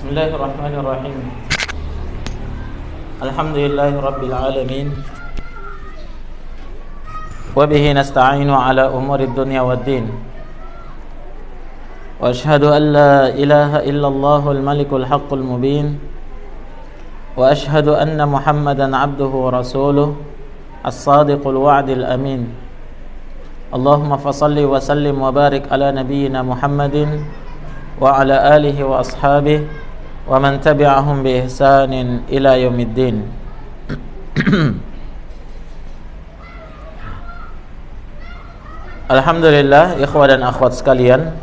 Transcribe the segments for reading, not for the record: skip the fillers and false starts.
Bismillahirrahmanirrahim. Alhamdulillahirabbil alamin. Wa bihi nasta'inu ala umuri dunya waddin. Wa ashhadu an la ilaha illallahul malikul haqqul mubin. Wa ashhadu anna Muhammadan 'abduhu wa rasuluh as-sadiqul wa'dil amin. Allahumma fassalli wa sallim wa barik ala nabiyyina Muhammadin wa ala alihi wa ashabihi wa man tabi'ahum bi ihsanin ila yaumiddin. Alhamdulillah, ikhwah dan akhwat sekalian,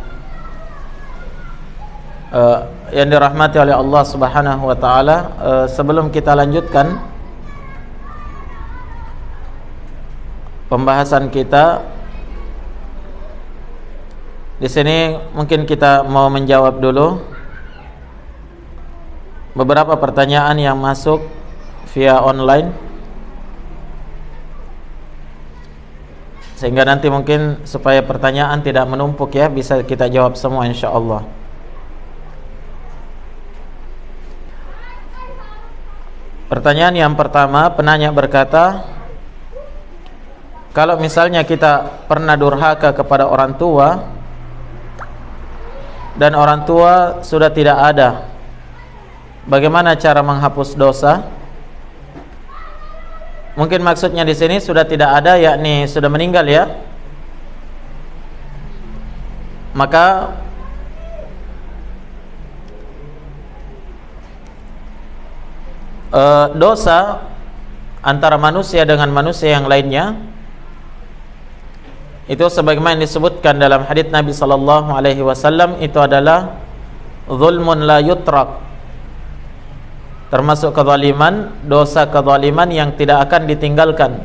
yang dirahmati oleh Allah Subhanahu wa taala, sebelum kita lanjutkan pembahasan kita di sini, mungkin kita mau menjawab dulu beberapa pertanyaan yang masuk via online, sehingga nanti mungkin supaya pertanyaan tidak menumpuk ya, bisa kita jawab semua insyaallah. Pertanyaan yang pertama, penanya berkata, kalau misalnya kita pernah durhaka kepada orang tua dan orang tua sudah tidak ada, bagaimana cara menghapus dosa? Mungkin maksudnya di sini sudah tidak ada, yakni sudah meninggal ya. Maka dosa antara manusia dengan manusia yang lainnya itu sebagaimana disebutkan dalam hadits Nabi sallallahu alaihi wasallam, itu adalah zulmun la yutrak, termasuk kezaliman, dosa kezaliman yang tidak akan ditinggalkan.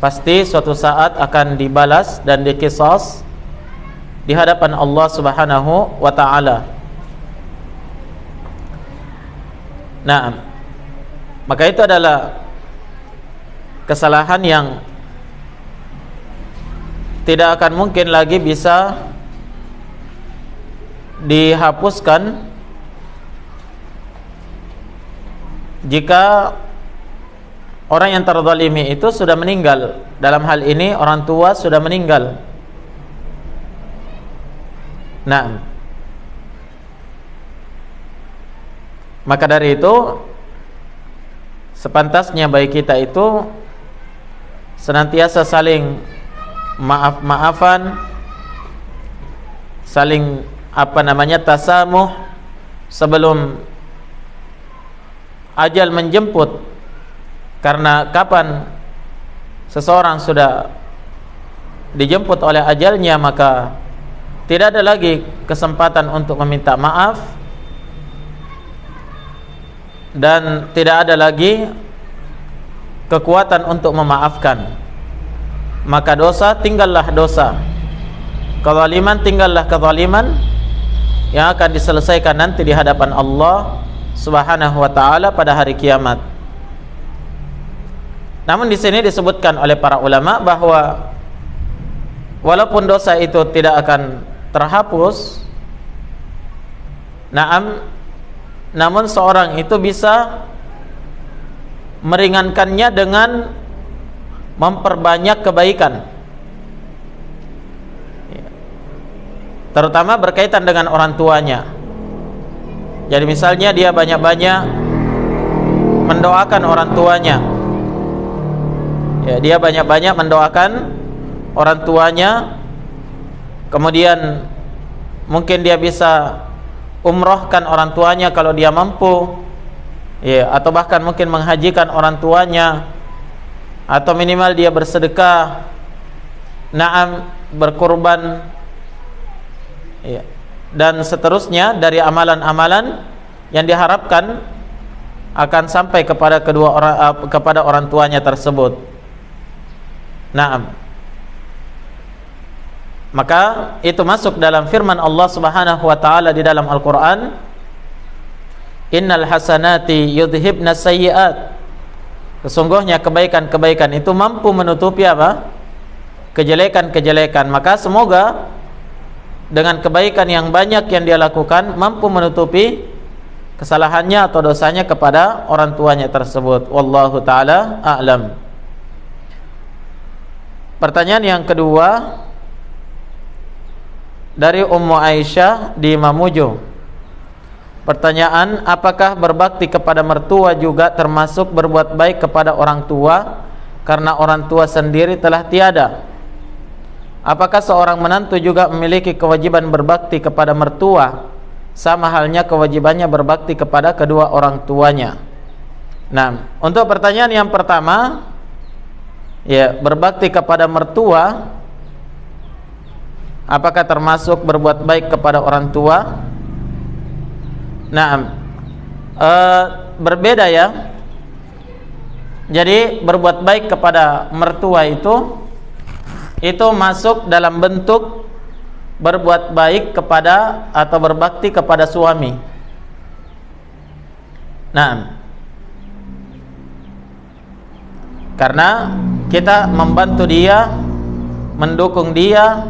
Pasti suatu saat akan dibalas dan diqisas di hadapan Allah Subhanahu wa taala. Nah, maka itu adalah kesalahan yang tidak akan mungkin lagi bisa dihapuskan jika orang yang terzalimi itu sudah meninggal. Dalam hal ini orang tua sudah meninggal. Nah, maka dari itu sepantasnya bagi kita itu senantiasa saling maaf-maafan, saling tasamuh sebelum ajal menjemput. Karena kapan seseorang sudah dijemput oleh ajalnya, maka tidak ada lagi kesempatan untuk meminta maaf, dan tidak ada lagi kekuatan untuk memaafkan. Maka dosa tinggallah dosa, kezaliman tinggallah kezaliman, yang akan diselesaikan nanti di hadapan Allah Subhanahu wa taala pada hari kiamat. Namun di sini disebutkan oleh para ulama bahwa walaupun dosa itu tidak akan terhapus, namun seorang itu bisa meringankannya dengan memperbanyak kebaikan, terutama berkaitan dengan orang tuanya. Jadi misalnya dia banyak-banyak mendoakan orang tuanya, ya, dia banyak-banyak mendoakan orang tuanya, kemudian mungkin dia bisa umrohkan orang tuanya kalau dia mampu, ya, atau bahkan mungkin menghajikan orang tuanya, atau minimal dia bersedekah, berkurban, ya, dan seterusnya dari amalan-amalan yang diharapkan akan sampai kepada kepada orang tuanya tersebut. Maka itu masuk dalam firman Allah Subhanahu wa taala di dalam Al-Qur'an, innal hasanati yudhibna sayyi'at. Sesungguhnya kebaikan-kebaikan itu mampu menutupi apa? Kejelekan-kejelekan. Maka semoga dengan kebaikan yang banyak yang dia lakukan mampu menutupi kesalahannya atau dosanya kepada orang tuanya tersebut. Wallahu taala a'lam. Pertanyaan yang kedua dari Ummu Aisyah di Mamuju. Pertanyaan, apakah berbakti kepada mertua juga termasuk berbuat baik kepada orang tua karena orang tua sendiri telah tiada? Apakah seorang menantu juga memiliki kewajiban berbakti kepada mertua sama halnya kewajibannya berbakti kepada kedua orang tuanya? Nah, untuk pertanyaan yang pertama, ya, berbakti kepada mertua apakah termasuk berbuat baik kepada orang tua? Nah, berbeda ya. Jadi berbuat baik kepada mertua itu masuk dalam bentuk berbuat baik kepada atau berbakti kepada suami. Nah, karena kita membantu dia, mendukung dia,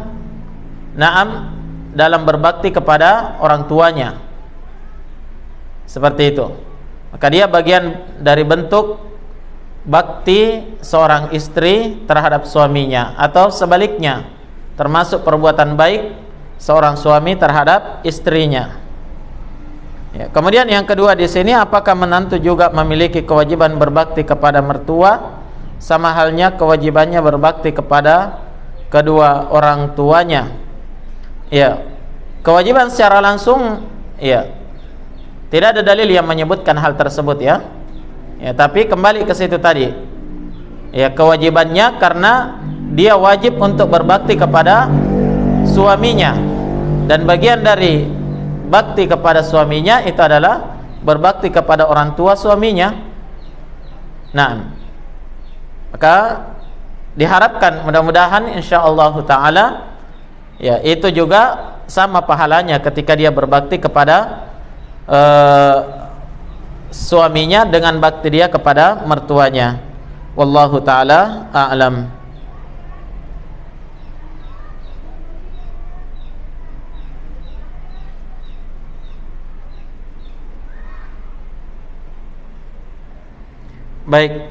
dalam berbakti kepada orang tuanya. Seperti itu. Maka dia bagian dari bentuk bakti seorang istri terhadap suaminya, atau sebaliknya, termasuk perbuatan baik seorang suami terhadap istrinya. Ya, kemudian yang kedua di sini, apakah menantu juga memiliki kewajiban berbakti kepada mertua sama halnya kewajibannya berbakti kepada kedua orang tuanya? Ya, kewajiban secara langsung, ya, tidak ada dalil yang menyebutkan hal tersebut ya. Ya, tapi kembali ke situ tadi. Ya, kewajibannya karena dia wajib untuk berbakti kepada suaminya, dan bagian dari bakti kepada suaminya itu adalah berbakti kepada orang tua suaminya. Nah, maka diharapkan mudah-mudahan insyaallah taala ya itu juga sama pahalanya ketika dia berbakti kepada suaminya dengan bakti dia kepada mertuanya. Wallahu taala a'lam. Baik.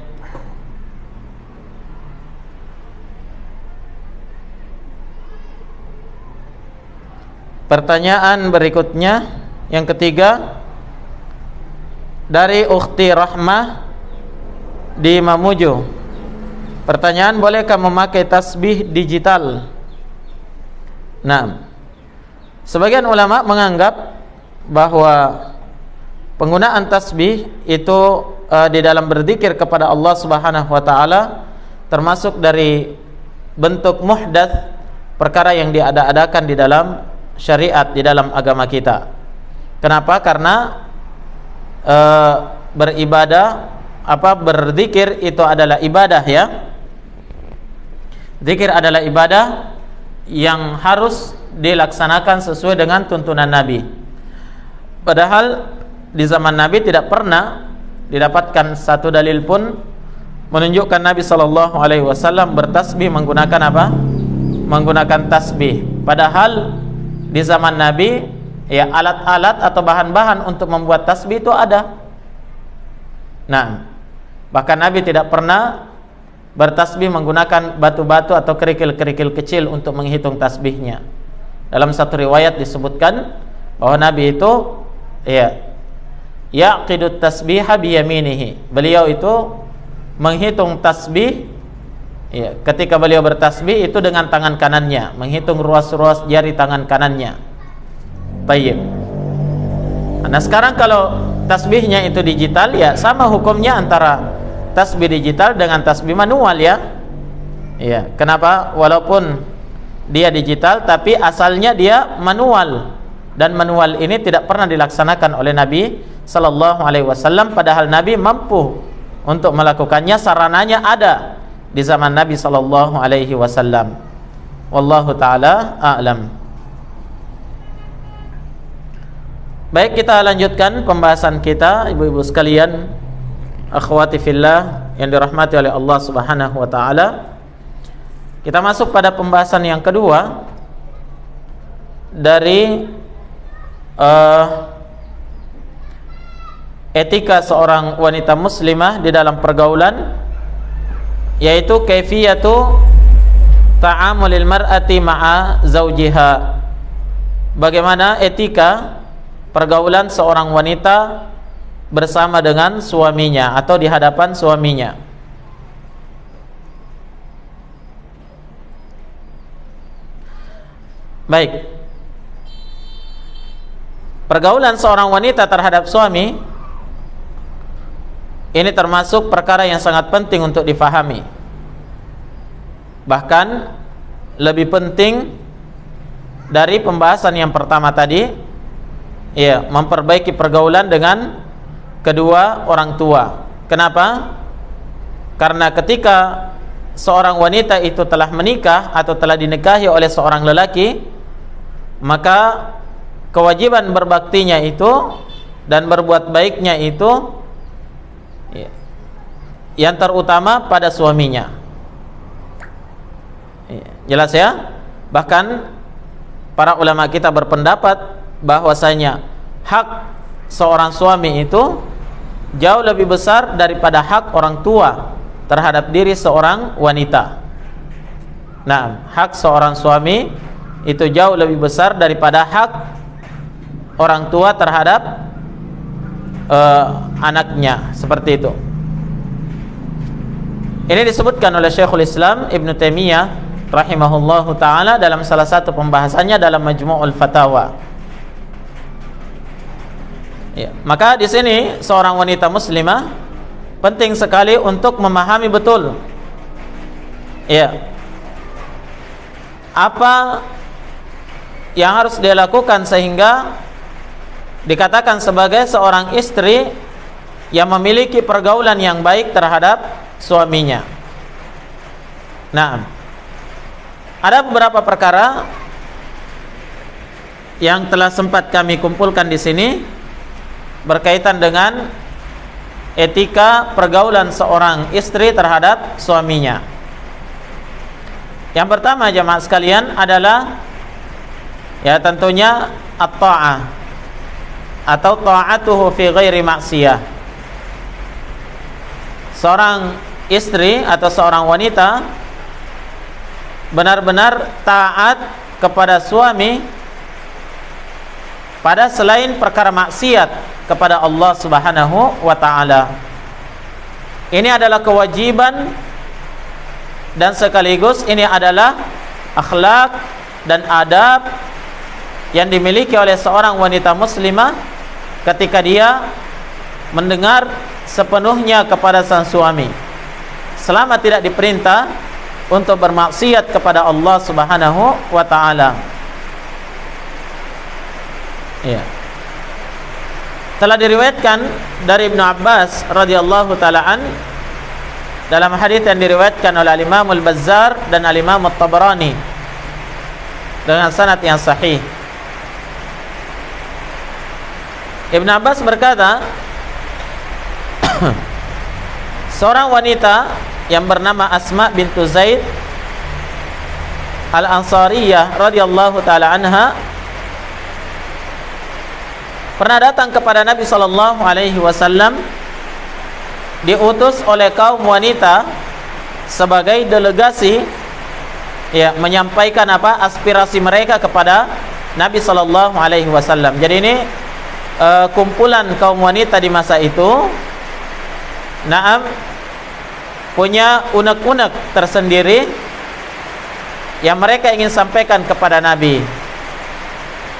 Pertanyaan berikutnya yang ketiga dari Ukhti Rahmah di Mamuju. Pertanyaan, bolehkah memakai tasbih digital? Nah, sebagian ulama menganggap bahwa penggunaan tasbih itu di dalam berzikir kepada Allah Subhanahu wa taala termasuk dari bentuk muhdats, perkara yang diada-adakan di dalam syariat, di dalam agama kita. Kenapa? Karena beribadah, berzikir itu adalah ibadah ya. Zikir adalah ibadah yang harus dilaksanakan sesuai dengan tuntunan Nabi. Padahal di zaman Nabi tidak pernah didapatkan satu dalil pun menunjukkan Nabi SAW bertasbih menggunakan apa? Menggunakan tasbih. Padahal di zaman Nabi ya alat-alat atau bahan-bahan untuk membuat tasbih itu ada. Nah, bahkan Nabi tidak pernah bertasbih menggunakan batu-batu atau kerikil-kerikil kecil untuk menghitung tasbihnya. Dalam satu riwayat disebutkan bahwa Nabi itu yaqidut tasbiha biyaminihi. Beliau itu menghitung tasbih ya, ketika beliau bertasbih itu dengan tangan kanannya, menghitung ruas-ruas jari tangan kanannya. Baik. Nah, sekarang kalau tasbihnya itu digital ya sama hukumnya antara tasbih digital dengan tasbih manual ya. Ya, kenapa? Walaupun dia digital tapi asalnya dia manual, dan manual ini tidak pernah dilaksanakan oleh Nabi sallallahu alaihi wasallam, padahal Nabi mampu untuk melakukannya, sarananya ada di zaman Nabi sallallahu alaihi wasallam. Wallahu taala a'lam. Baik, kita lanjutkan pembahasan kita, ibu-ibu sekalian, akhwati fillah yang dirahmati oleh Allah Subhanahu wa taala. Kita masuk pada pembahasan yang kedua, dari etika seorang wanita muslimah di dalam pergaulan, yaitu kaifiyatu ta'amulil mar'ati ma'a zawjiha. Bagaimana etika pergaulan seorang wanita bersama dengan suaminya atau di hadapan suaminya. Baik. Pergaulan seorang wanita terhadap suami ini termasuk perkara yang sangat penting untuk difahami. Bahkan lebih penting dari pembahasan yang pertama tadi, ya, memperbaiki pergaulan dengan kedua orang tua. Kenapa? Karena ketika seorang wanita itu telah menikah atau telah dinikahi oleh seorang lelaki, maka kewajiban berbaktinya itu dan berbuat baiknya itu yang terutama pada suaminya. Jelas ya? Bahkan para ulama kita berpendapat bahwasanya hak seorang suami itu jauh lebih besar daripada hak orang tua terhadap diri seorang wanita. Nah, hak seorang suami itu jauh lebih besar daripada hak orang tua terhadap anaknya, seperti itu. Ini disebutkan oleh Syekhul Islam Ibn Taimiyah rahimahullahu ta'ala dalam salah satu pembahasannya dalam Majmu'ul Fatawa. Ya, maka di sini seorang wanita muslimah penting sekali untuk memahami betul, ya, apa yang harus dia lakukan sehingga dikatakan sebagai seorang istri yang memiliki pergaulan yang baik terhadap suaminya. Nah, ada beberapa perkara yang telah sempat kami kumpulkan di sini berkaitan dengan etika pergaulan seorang istri terhadap suaminya. Yang pertama, jemaah sekalian, adalah ya tentunya at-ta'ah atau ta'atuhu fi ghairi maksiyah. Seorang istri atau seorang wanita benar-benar taat kepada suami pada selain perkara maksiat kepada Allah Subhanahu wa ta'ala. Ini adalah kewajiban dan sekaligus ini adalah akhlak dan adab yang dimiliki oleh seorang wanita muslimah ketika dia mendengar sepenuhnya kepada sang suami, selama tidak diperintah untuk bermaksiat kepada Allah Subhanahu wa ta'ala. Ya. Telah diriwayatkan dari Ibnu Abbas radhiyallahu ta'ala an dalam hadis yang diriwayatkan oleh Imam Al-Bazzar dan Imam At-Tabarani dengan sanad yang sahih. Ibnu Abbas berkata, seorang wanita yang bernama Asma bintu Zaid Al-Ansariyah radhiyallahu ta'ala anha pernah datang kepada Nabi sallallahu alaihi wasallam, diutus oleh kaum wanita sebagai delegasi, ya, menyampaikan aspirasi mereka kepada Nabi sallallahu alaihi wasallam. Jadi ini kumpulan kaum wanita di masa itu, naam, punya unek-unek tersendiri yang mereka ingin sampaikan kepada Nabi.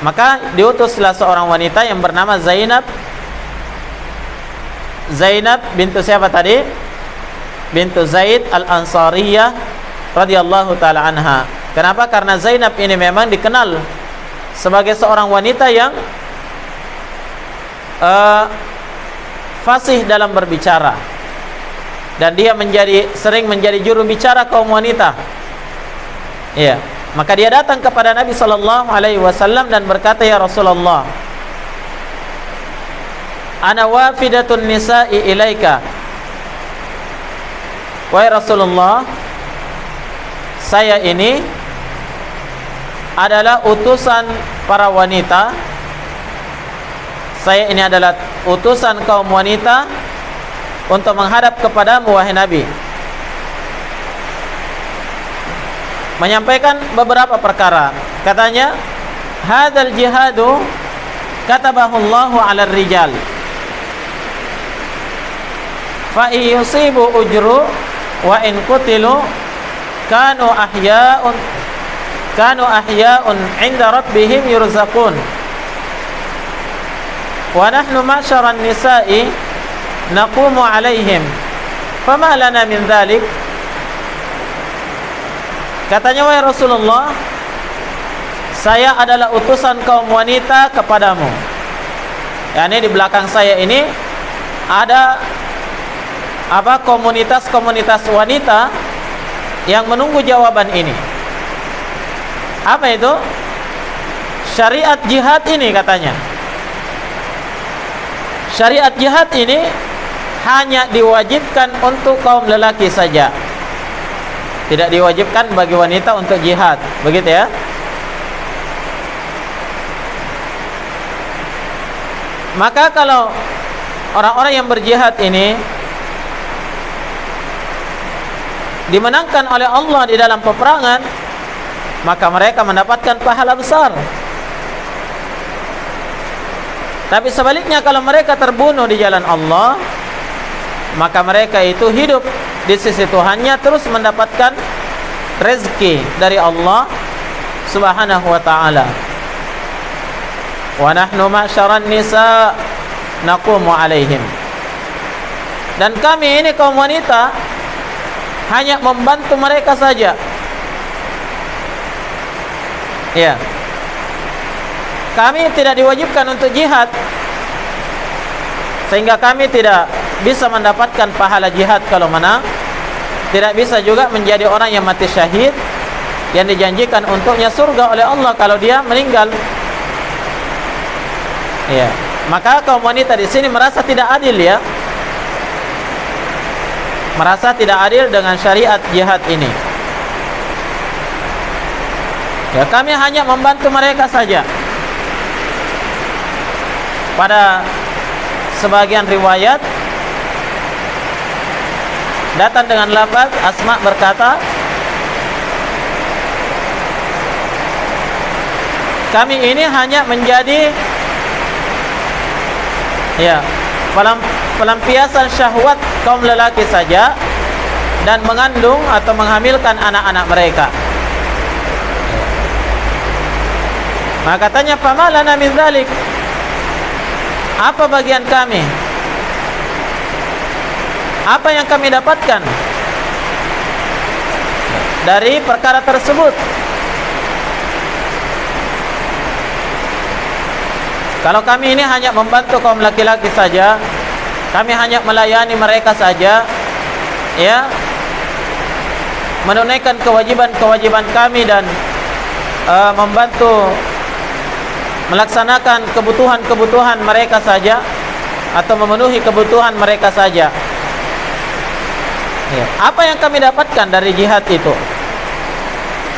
Maka diutuslah seorang wanita yang bernama Zainab bintu siapa tadi? Bintu Zaid Al-Ansariyah radhiyallahu ta'ala anha. Kenapa? Karena Zainab ini memang dikenal sebagai seorang wanita yang fasih dalam berbicara, dan dia sering menjadi juru bicara kaum wanita. Iya, maka dia datang kepada Nabi sallallahu alaihi wasallam dan berkata, "Ya Rasulullah, ana wafidatun nisa'i ilaika." Wahai Rasulullah, saya ini adalah utusan para wanita, saya ini adalah utusan kaum wanita untuk menghadap kepadamu wahai Nabi, menyampaikan beberapa perkara. Katanya, hadzal jihadu katabahu Allahu 'alal rijal fa yusibu ujru wa in qutilu kanu ahya'un 'inda rabbihim yurzaqun wa nahnu ma'syaran nisa'i naqumu 'alaihim fama lana min dzalik. Katanya, wahai Rasulullah, saya adalah utusan kaum wanita kepadamu. Yani di belakang saya ini ada komunitas-komunitas wanita yang menunggu jawaban ini. Apa itu? Syariat jihad ini katanya. Syariat jihad ini hanya diwajibkan untuk kaum lelaki saja. Tidak diwajibkan bagi wanita untuk jihad. Begitu ya? Maka kalau orang-orang yang berjihad ini dimenangkan oleh Allah di dalam peperangan, maka mereka mendapatkan pahala besar. Tapi sebaliknya, kalau mereka terbunuh di jalan Allah, maka mereka itu hidup di sisi Tuhannya, terus mendapatkan rezeki dari Allah Subhanahu wa ta'ala. Wa nahnu ma'syaran nisa naqumu 'alaihim. Dan kami ini kaum wanita hanya membantu mereka saja. Ya. Kami tidak diwajibkan untuk jihad, sehingga kami tidak bisa mendapatkan pahala jihad kalau menang. Tidak bisa juga menjadi orang yang mati syahid, yang dijanjikan untuknya surga oleh Allah kalau dia meninggal. Ya, maka kaum wanita di sini merasa tidak adil ya. Merasa tidak adil dengan syariat jihad ini. Ya, kami hanya membantu mereka saja. Pada sebagian riwayat datang dengan lafaz Asma berkata, kami ini hanya menjadi pelampiasan syahwat kaum lelaki saja dan mengandung atau menghamilkan anak-anak mereka. Maka katanya, famalana min dzalik, apa bagian kami? Apa yang kami dapatkan dari perkara tersebut? Kalau kami ini hanya membantu kaum laki-laki saja, kami hanya melayani mereka saja, ya, menunaikan kewajiban-kewajiban kami dan membantu melaksanakan kebutuhan-kebutuhan mereka saja, atau memenuhi kebutuhan mereka saja. Ya. Apa yang kami dapatkan dari jihad itu?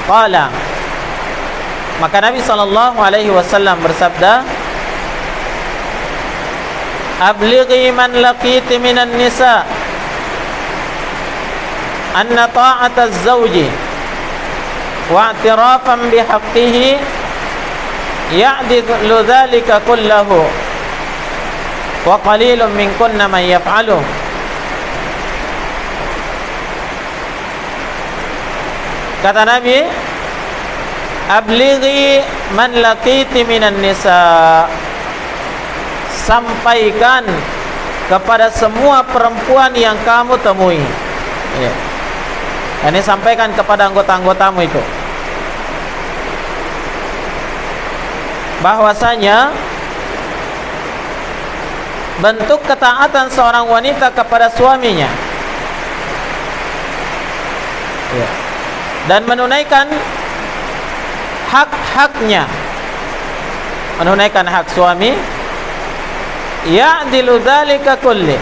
Qala, maka Nabi SAW bersabda, ablighi man laqiti minan nisa anna ta'ata az-zawji wa i'tirafan bihaqqihi ya'dilu dhalika kullahu wa qalilun minkunna man yaf'aluh. Kata Nabi, ablighi man laqiti minan nisa, sampaikan kepada semua perempuan yang kamu temui. Ya. Ini sampaikan kepada anggota-anggotamu itu, bahwasanya bentuk ketaatan seorang wanita kepada suaminya, ya, dan menunaikan hak-haknya, menunaikan hak suami, ya'dilu dzalika kulli,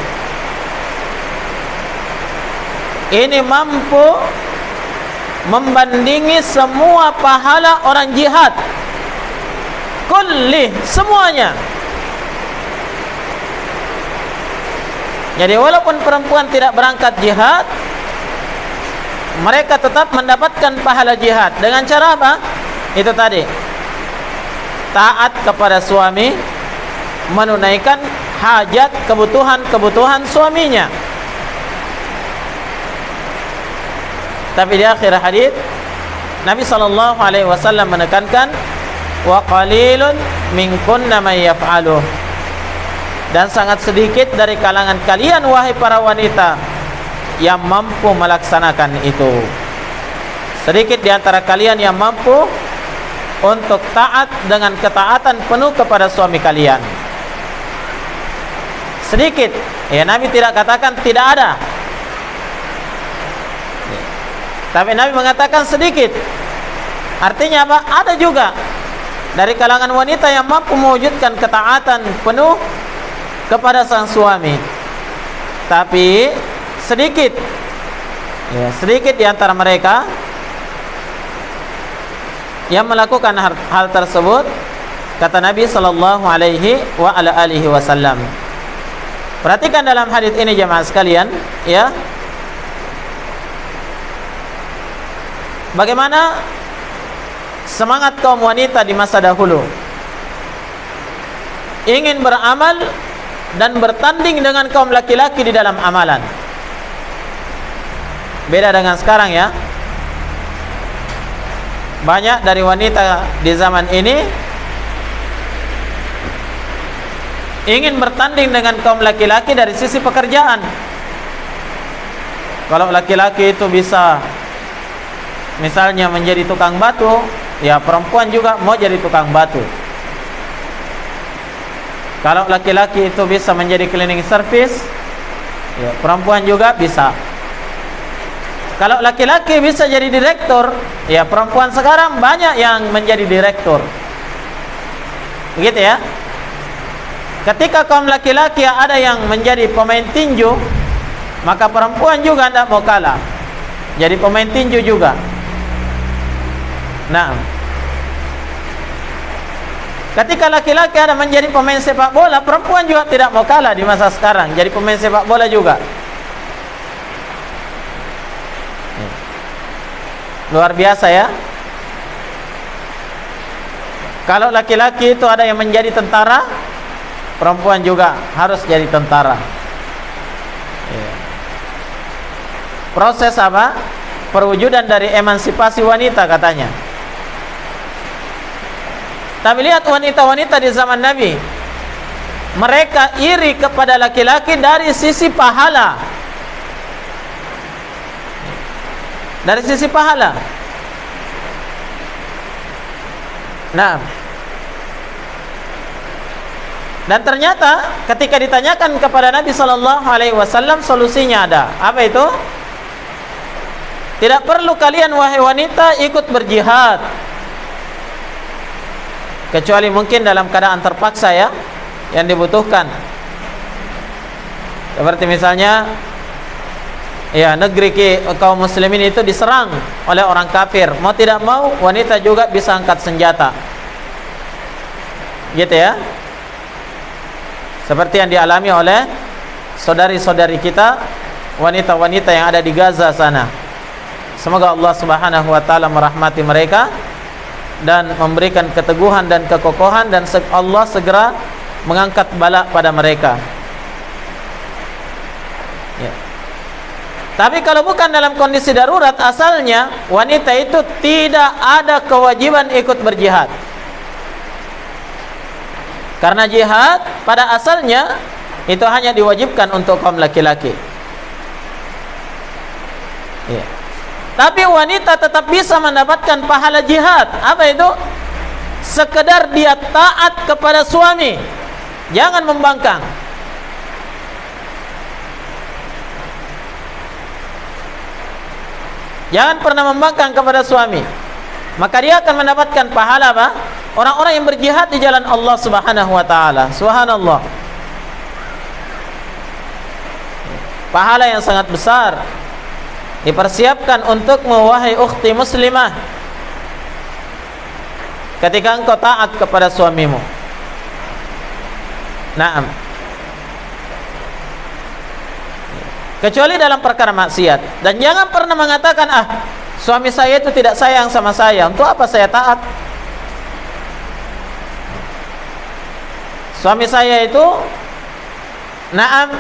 ini mampu membandingi semua pahala orang jihad. kullih, semuanya. Jadi walaupun perempuan tidak berangkat jihad, mereka tetap mendapatkan pahala jihad. Dengan cara apa? Itu tadi, taat kepada suami, menunaikan hajat, kebutuhan suaminya. Tapi di akhir hadis Nabi SAW menekankan, wa qalilun minkunna may yaf'aluh, dan sangat sedikit dari kalangan kalian wahai para wanita yang mampu melaksanakan itu. Sedikit di antara kalian yang mampu untuk taat dengan ketaatan penuh kepada suami kalian. Sedikit. Ya, Nabi tidak katakan tidak ada, tapi Nabi mengatakan sedikit. Artinya apa? Ada juga dari kalangan wanita yang mampu mewujudkan ketaatan penuh kepada sang suami, tapi sedikit. Ya, sedikit di antara mereka yang melakukan hal tersebut, kata Nabi sallallahu alaihi wasallam. Perhatikan dalam hadis ini jemaah sekalian, ya. Bagaimana semangat kaum wanita di masa dahulu ingin beramal dan bertanding dengan kaum laki-laki di dalam amalan. Beda dengan sekarang, ya. Banyak dari wanita di zaman ini ingin bertanding dengan kaum laki-laki dari sisi pekerjaan. Kalau laki-laki itu bisa misalnya menjadi tukang batu, ya perempuan juga mau jadi tukang batu. Kalau laki-laki itu bisa menjadi cleaning service, ya perempuan juga bisa. Kalau laki-laki bisa jadi direktur, ya perempuan sekarang banyak yang menjadi direktur. Begitu, ya. Ketika kaum laki-laki ada yang menjadi pemain tinju, maka perempuan juga tidak mau kalah, jadi pemain tinju juga. Nah, ketika laki-laki ada menjadi pemain sepak bola, perempuan juga tidak mau kalah di masa sekarang, jadi pemain sepak bola juga. Luar biasa, ya. Kalau laki-laki itu ada yang menjadi tentara, perempuan juga harus jadi tentara. Proses apa? Perwujudan dari emansipasi wanita katanya. Tapi lihat wanita-wanita di zaman Nabi, mereka iri kepada laki-laki dari sisi pahala. Dari sisi pahala. Nah, dan ternyata ketika ditanyakan kepada Nabi sallallahu alaihi wasallam, solusinya ada. Apa itu? Tidak perlu kalian wahai wanita ikut berjihad, kecuali mungkin dalam keadaan terpaksa, ya, yang dibutuhkan. Seperti misalnya, ya, negeri kaum muslimin itu diserang oleh orang kafir, mau tidak mau wanita juga bisa angkat senjata, gitu, ya. Seperti yang dialami oleh saudari-saudari kita, wanita-wanita yang ada di Gaza sana. Semoga Allah Subhanahu wa taala merahmati mereka dan memberikan keteguhan dan kekokohan, dan Allah segera mengangkat bala pada mereka. Ya. Tapi kalau bukan dalam kondisi darurat, asalnya wanita itu tidak ada kewajiban ikut berjihad. Karena jihad pada asalnya itu hanya diwajibkan untuk kaum laki-laki. Ya. Tapi wanita tetap bisa mendapatkan pahala jihad. Apa itu? Sekedar dia taat kepada suami, jangan membangkang. Jangan pernah membangkang kepada suami, maka dia akan mendapatkan pahala apa? Orang-orang yang berjihad di jalan Allah Subhanahu wa taala. Subhanallah. Pahala yang sangat besar dipersiapkan untukmu wahai ukhti muslimah. ketika engkau taat kepada suamimu. Naam. Kecuali dalam perkara maksiat. Dan jangan pernah mengatakan, suami saya itu tidak sayang sama saya, untuk apa saya taat? Suami saya itu, naam,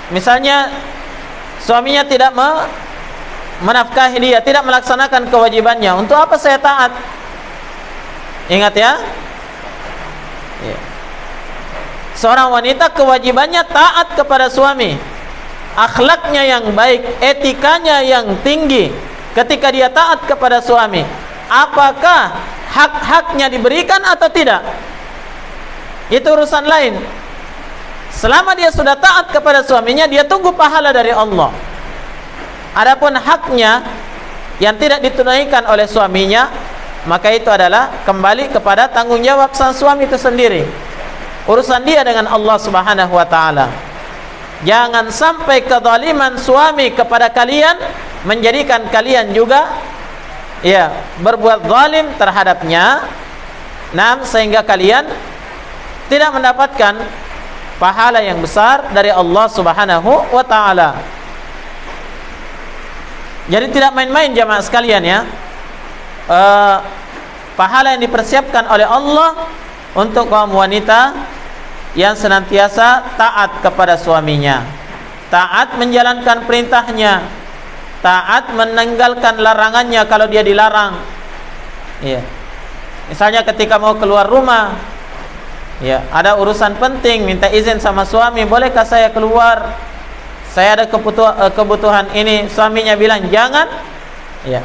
misalnya suaminya tidak menafkahi dia, tidak melaksanakan kewajibannya, untuk apa saya taat? Ingat ya, seorang wanita kewajibannya taat kepada suami, akhlaknya yang baik, etikanya yang tinggi. Ketika dia taat kepada suami, apakah hak-haknya diberikan atau tidak? Itu urusan lain. Selama dia sudah taat kepada suaminya, dia tunggu pahala dari Allah. Adapun haknya yang tidak ditunaikan oleh suaminya, maka itu adalah kembali kepada tanggung jawab sang suami itu sendiri. Urusan dia dengan Allah Subhanahu wa taala. Jangan sampai kezaliman suami kepada kalian menjadikan kalian juga berbuat zalim terhadapnya. Sehingga kalian tidak mendapatkan pahala yang besar dari Allah Subhanahu wa taala. Jadi tidak main-main jamaah sekalian ya. Pahala yang dipersiapkan oleh Allah untuk kaum wanita yang senantiasa taat kepada suaminya, taat menjalankan perintahnya, taat meninggalkan larangannya kalau dia dilarang. Misalnya ketika mau keluar rumah, ada urusan penting, minta izin sama suami, bolehkah saya keluar? Saya ada kebutuhan ini. Suaminya bilang jangan,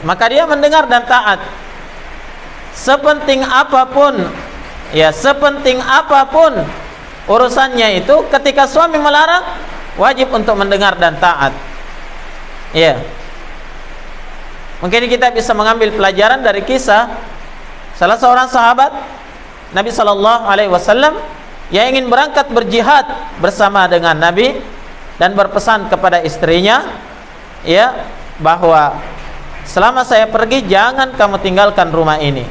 maka dia mendengar dan taat. Sepenting apapun urusannya itu, ketika suami melarang, wajib untuk mendengar dan taat. Mungkin kita bisa mengambil pelajaran dari kisah salah seorang sahabat Nabi sallallahu alaihi wasallam yang ingin berangkat berjihad bersama dengan Nabi dan berpesan kepada istrinya, bahwa selama saya pergi jangan kamu tinggalkan rumah ini.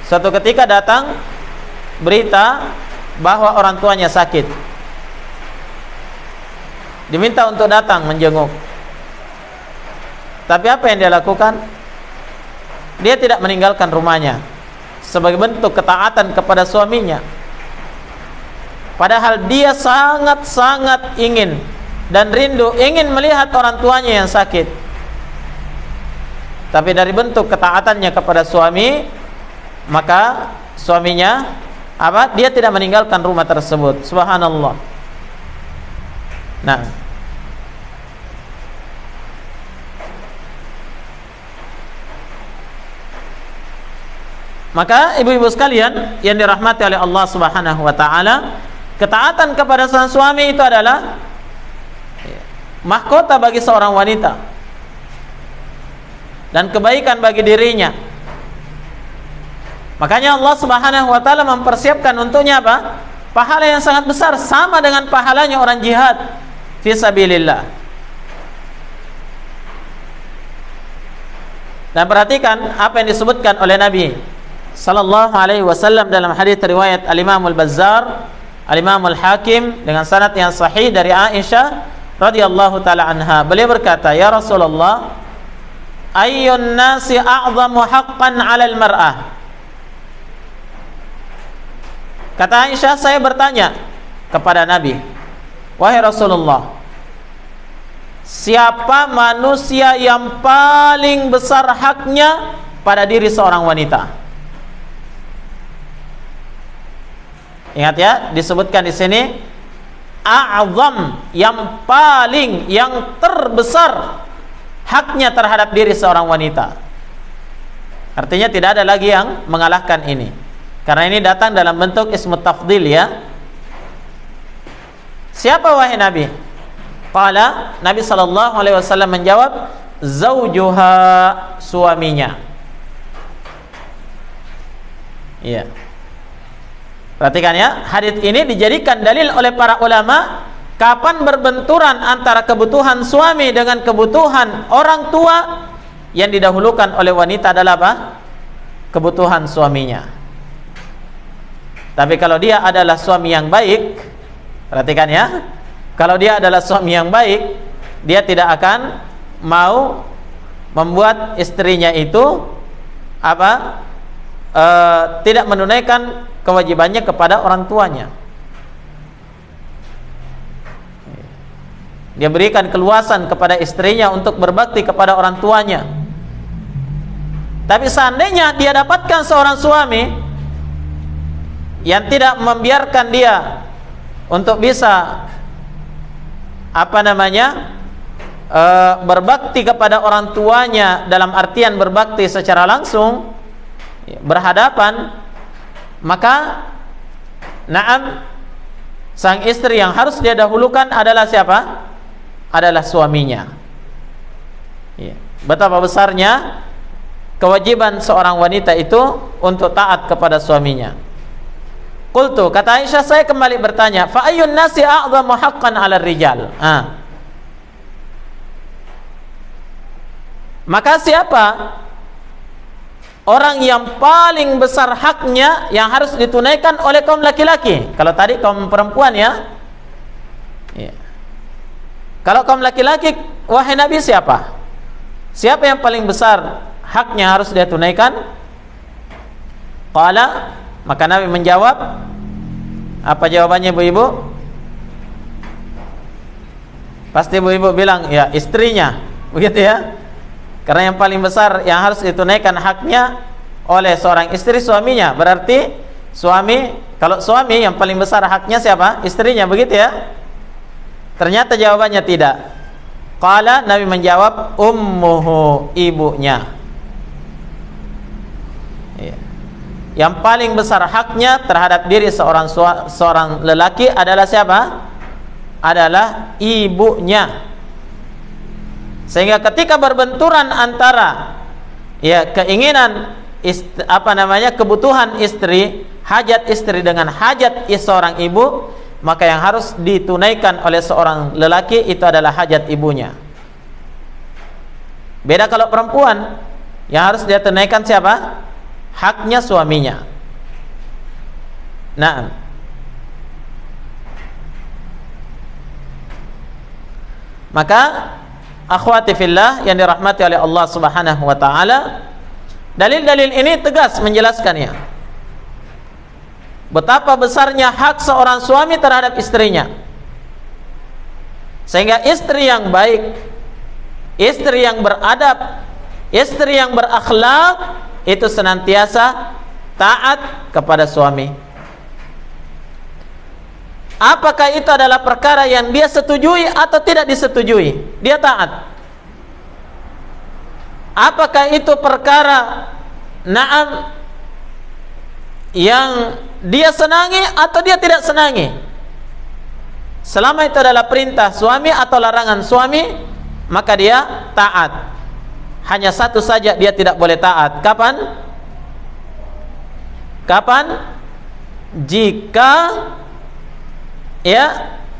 Suatu ketika datang berita bahwa orang tuanya sakit, diminta untuk datang menjenguk. Tapi apa yang dia lakukan? Dia tidak meninggalkan rumahnya sebagai bentuk ketaatan kepada suaminya. Padahal dia sangat-sangat ingin dan rindu ingin melihat orang tuanya yang sakit. Tapi dari bentuk ketaatannya kepada suami, maka suaminya dia tidak meninggalkan rumah tersebut. Subhanallah. Maka ibu-ibu sekalian yang dirahmati oleh Allah Subhanahu wa taala, ketaatan kepada sang suami itu adalah mahkota bagi seorang wanita dan kebaikan bagi dirinya. Makanya Allah Subhanahu wa taala mempersiapkan untuknya apa? Pahala yang sangat besar, sama dengan pahalanya orang jihad fi sabilillah. Dan perhatikan apa yang disebutkan oleh Nabi sallallahu alaihi wasallam dalam hadis riwayat Al-Imam Al-Bazzar, Al-Imam Al-Hakim dengan sanad yang sahih dari Aisyah radhiyallahu taala anha. Beliau berkata, "Ya Rasulullah, ayyun nasi a'zamu haqqan 'alal mar'ah?" Kata Aisyah, saya bertanya kepada Nabi, "Wahai Rasulullah, siapa manusia yang paling besar haknya pada diri seorang wanita?" Ingat ya, disebutkan di sini a'zam, yang paling, yang terbesar haknya terhadap diri seorang wanita. Artinya tidak ada lagi yang mengalahkan ini, karena ini datang dalam bentuk ismut tafdil ya. Siapa wahai Nabi? Qala, Nabi sallallahu alaihi wasallam menjawab, zaujuha, suaminya. Iya. Perhatikan ya, hadis ini dijadikan dalil oleh para ulama kapan berbenturan antara kebutuhan suami dengan kebutuhan orang tua. Yang didahulukan oleh wanita adalah apa? kebutuhan suaminya. Tapi kalau dia adalah suami yang baik, perhatikan ya, kalau dia adalah suami yang baik, dia tidak akan mau membuat istrinya itu tidak menunaikan kewajibannya kepada orang tuanya. Dia berikan keluasan kepada istrinya untuk berbakti kepada orang tuanya. Tapi seandainya dia dapatkan seorang suami yang tidak membiarkan dia untuk bisa berbakti kepada orang tuanya, dalam artian berbakti secara langsung, berhadapan, maka sang istri yang harus dia dahulukan adalah siapa? Adalah suaminya. Betapa besarnya kewajiban seorang wanita itu untuk taat kepada suaminya. Qultu, kata Aisyah, saya kembali bertanya, fa ayyun nasi a'dhamu haqqan 'ala rijal? Maka siapa orang yang paling besar haknya yang harus ditunaikan oleh kaum laki-laki? Kalau tadi kaum perempuan ya. Kalau kaum laki-laki, wahai Nabi, siapa? Siapa yang paling besar haknya harus dia tunaikan? Qala, maka Nabi menjawab, apa jawabannya ibu-ibu? Pasti ibu-ibu bilang, ya istrinya, begitu ya. Karena yang paling besar yang harus ditunaikan haknya oleh seorang istri, suaminya. Berarti suami, kalau suami yang paling besar haknya siapa? Istrinya, begitu ya. Ternyata jawabannya tidak. Qala, Nabi menjawab, ummuhu, ibunya. Yang paling besar haknya terhadap diri seorang lelaki adalah siapa? Adalah ibunya. Sehingga ketika berbenturan antara keinginan kebutuhan istri, hajat istri dengan hajat seorang ibu, maka yang harus ditunaikan oleh seorang lelaki itu adalah hajat ibunya. Beda kalau perempuan, yang harus dia tunaikan siapa? Haknya suaminya. Nah, maka akhwati fillah yang dirahmati oleh Allah Subhanahu wa taala, dalil-dalil ini tegas menjelaskannya. Betapa besarnya hak seorang suami terhadap istrinya. Sehingga istri yang baik, istri yang beradab, istri yang berakhlak itu senantiasa taat kepada suami. Apakah itu adalah perkara yang dia setujui atau tidak disetujui, dia taat. Apakah itu perkara yang dia senangi atau dia tidak senangi, selama itu adalah perintah suami atau larangan suami, maka dia taat. Hanya satu saja dia tidak boleh taat. Kapan? Jika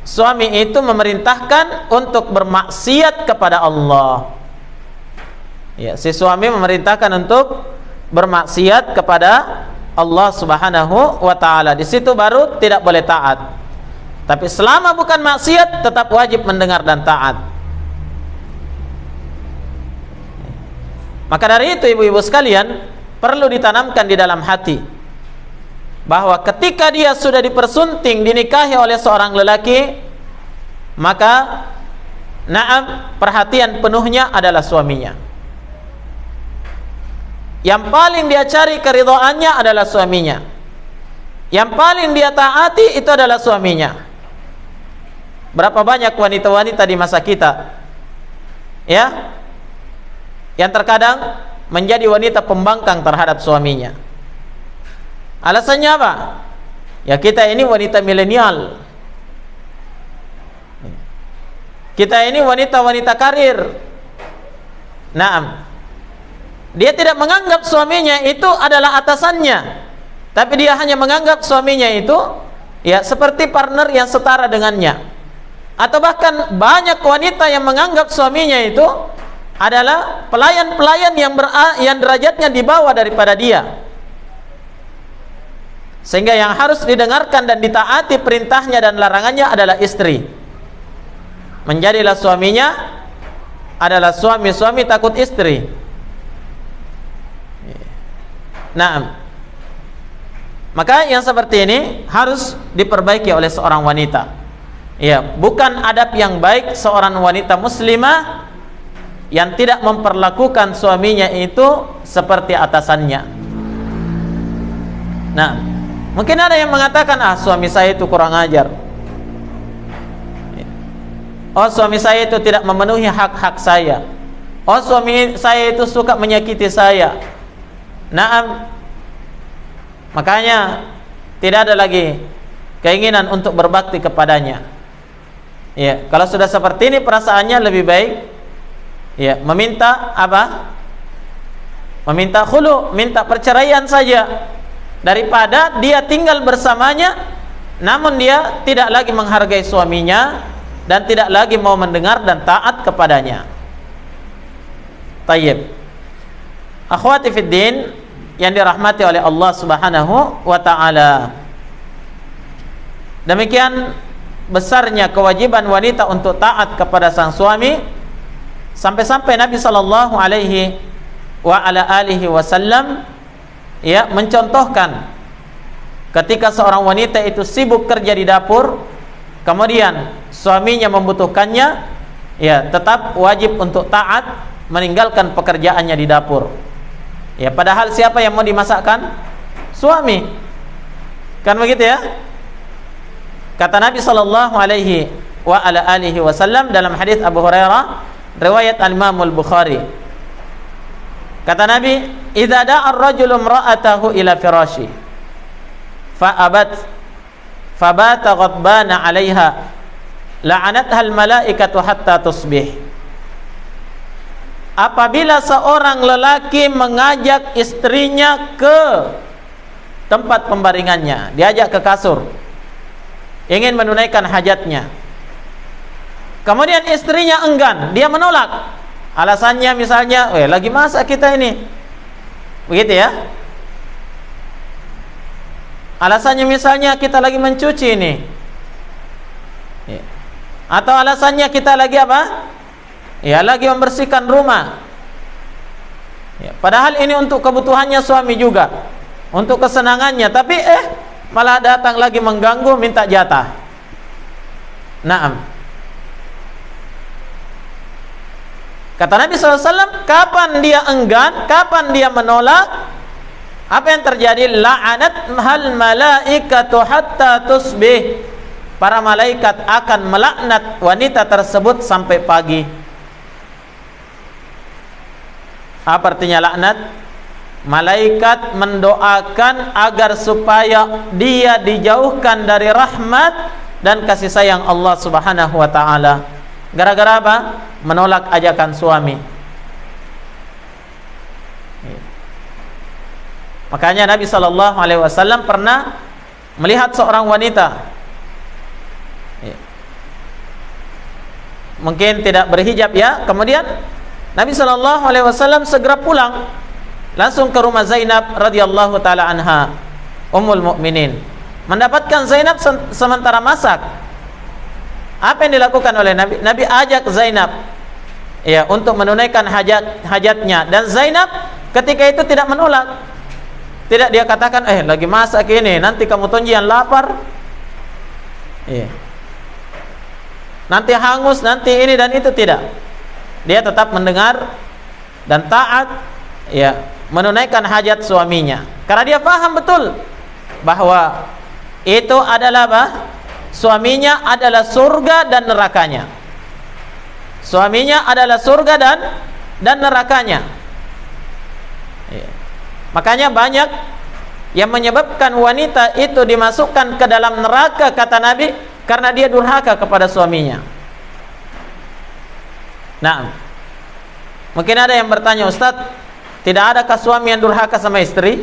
suami itu memerintahkan untuk bermaksiat kepada Allah. Si suami memerintahkan untuk bermaksiat kepada Allah Subhanahu wa taala, di situ baru tidak boleh taat. Tapi selama bukan maksiat, tetap wajib mendengar dan taat. Maka dari itu ibu-ibu sekalian, perlu ditanamkan di dalam hati bahwa ketika dia sudah dipersunting, dinikahi oleh seorang lelaki, maka perhatian penuhnya adalah suaminya. Yang paling dia cari keridhaannya adalah suaminya. Yang paling dia taati itu adalah suaminya. Berapa banyak wanita-wanita di masa kita yang terkadang menjadi wanita pembangkang terhadap suaminya. Alasannya apa? Ya, kita ini wanita milenial, kita ini wanita-wanita karir. Dia tidak menganggap suaminya itu adalah atasannya, tapi dia hanya menganggap suaminya itu seperti partner yang setara dengannya. Atau bahkan banyak wanita yang menganggap suaminya itu adalah pelayan-pelayan yang derajatnya di bawah daripada dia, sehingga yang harus didengarkan dan ditaati perintahnya dan larangannya adalah istri. Menjadilah suaminya adalah suami-suami takut istri. Nah, maka yang seperti ini harus diperbaiki oleh seorang wanita. Ya, bukan adab yang baik seorang wanita muslimah yang tidak memperlakukan suaminya itu seperti atasannya. Nah, mungkin ada yang mengatakan, suami saya itu kurang ajar. Oh, suami saya itu tidak memenuhi hak-hak saya. Oh, suami saya itu suka menyakiti saya. Naam. Makanya tidak ada lagi keinginan untuk berbakti kepadanya. Ya, kalau sudah seperti ini perasaannya lebih baik ya meminta apa? Meminta khulu, minta perceraian saja, daripada dia tinggal bersamanya namun dia tidak lagi menghargai suaminya dan tidak lagi mau mendengar dan taat kepadanya. Tayyib. Akhwati fid din yang dirahmati oleh Allah Subhanahu wa taala. Demikian besarnya kewajiban wanita untuk taat kepada sang suami, sampai-sampai Nabi sallallahu alaihi wa ala alihi wasallam ya mencontohkan ketika seorang wanita itu sibuk kerja di dapur, kemudian suaminya membutuhkannya, ya tetap wajib untuk taat meninggalkan pekerjaannya di dapur. Ya, padahal siapa yang mau dimasakkan? Suami. Kan begitu ya? Kata Nabi sallallahu alaihi wa ala alihi wasallam dalam hadis Abu Hurairah riwayat Al-Imam Al-Bukhari. Kata Nabi, "Idza da'a ar-rajulu imra'atahu ila firashi fa abat fabata ghadbana 'alaiha la'anatha al-malaikatu hatta tusbih." Apabila seorang lelaki mengajak istrinya ke tempat pembaringannya, diajak ke kasur, ingin menunaikan hajatnya, kemudian istrinya enggan, dia menolak. Alasannya misalnya, lagi masak kita ini, begitu ya. Alasannya misalnya kita lagi mencuci ini, atau alasannya kita lagi apa? Ya, lagi membersihkan rumah. Ya, padahal ini untuk kebutuhannya suami juga, untuk kesenangannya, tapi malah datang lagi mengganggu, minta jatah. Naam. Kata Nabi SAW, kapan dia enggan, kapan dia menolak, apa yang terjadi? La'anat hal malaikatu hatta tusbih. Para malaikat akan melaknat wanita tersebut sampai pagi. Apa artinya laknat? Malaikat mendoakan agar supaya dia dijauhkan dari rahmat dan kasih sayang Allah Subhanahu wa taala. Gara-gara apa? Menolak ajakan suami. Makanya Nabi sallallahu alaihi wasallam pernah melihat seorang wanita, mungkin tidak berhijab ya, kemudian Nabi sallallahu alaihi wasallam segera pulang langsung ke rumah Zainab radhiyallahu taala anha, ummul mukminin. Mendapatkan Zainab sementara masak. Apa yang dilakukan oleh Nabi? Nabi ajak Zainab ya untuk menunaikan hajatnya, dan Zainab ketika itu tidak menolak. Tidak dia katakan, lagi masak ini, nanti kamu tonjian lapar. Nanti hangus, nanti ini dan itu, tidak. Dia tetap mendengar dan taat ya menunaikan hajat suaminya, karena dia paham betul bahwa itu adalah apa? Suaminya adalah surga dan nerakanya. Suaminya adalah surga dan nerakanya. Makanya banyak yang menyebabkan wanita itu dimasukkan ke dalam neraka, kata Nabi, karena dia durhaka kepada suaminya. Nah, mungkin ada yang bertanya, Ustadz, tidak adakah suami yang durhaka sama istri?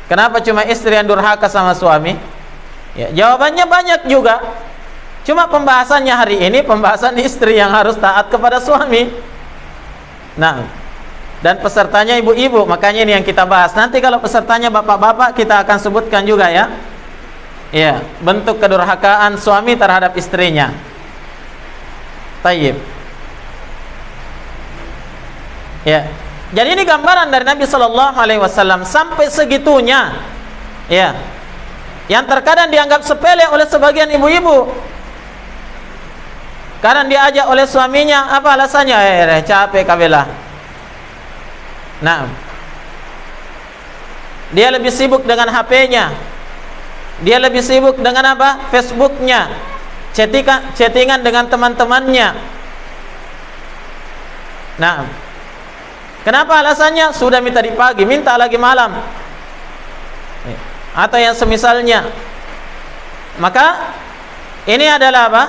Kenapa cuma istri yang durhaka sama suami? Jawabannya banyak juga. Cuma pembahasannya hari ini pembahasan istri yang harus taat kepada suami. Nah, dan pesertanya ibu-ibu, makanya ini yang kita bahas. Nanti kalau pesertanya bapak-bapak kita akan sebutkan juga ya. Ya, bentuk kedurhakaan suami terhadap istrinya. Tayyib. Ya. Jadi ini gambaran dari Nabi Shallallahu Alaihi Wasallam sampai segitunya. Ya. Yang terkadang dianggap sepele oleh sebagian ibu-ibu. Karena diajak oleh suaminya, apa alasannya? Capek kabelah. Nah, dia lebih sibuk dengan HP-nya. Dia lebih sibuk dengan apa? Facebook-nya. Chattingan dengan teman-temannya. Nah, kenapa alasannya? Sudah minta di pagi, minta lagi malam. Atau yang semisalnya. Maka ini adalah apa?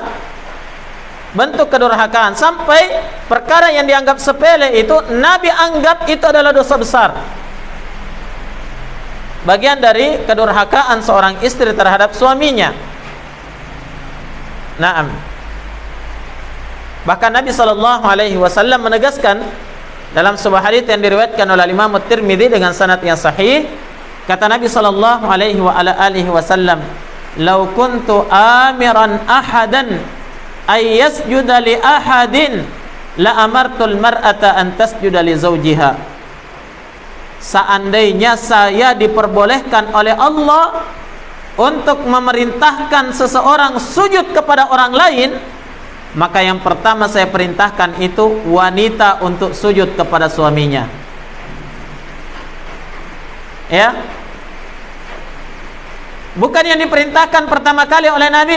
Bentuk kedurhakaan. Sampai perkara yang dianggap sepele itu Nabi anggap itu adalah dosa besar. Bagian dari kedurhakaan seorang istri terhadap suaminya. Naam. Bahkan Nabi Shallallahu Alaihi Wasallam menegaskan dalam sebuah hadits yang diriwayatkan oleh Imam At-Tirmidzi dengan sanad yang sahih, kata Nabi Shallallahu Alaihi Wasallam, "Lau kuntu amiran ahadan ay yasjuda li ahadin la amartul mar'ata an tasjuda li zawjiha." Seandainya saya diperbolehkan oleh Allah untuk memerintahkan seseorang sujud kepada orang lain, maka yang pertama saya perintahkan itu wanita untuk sujud kepada suaminya. Ya. Bukan yang diperintahkan pertama kali oleh Nabi,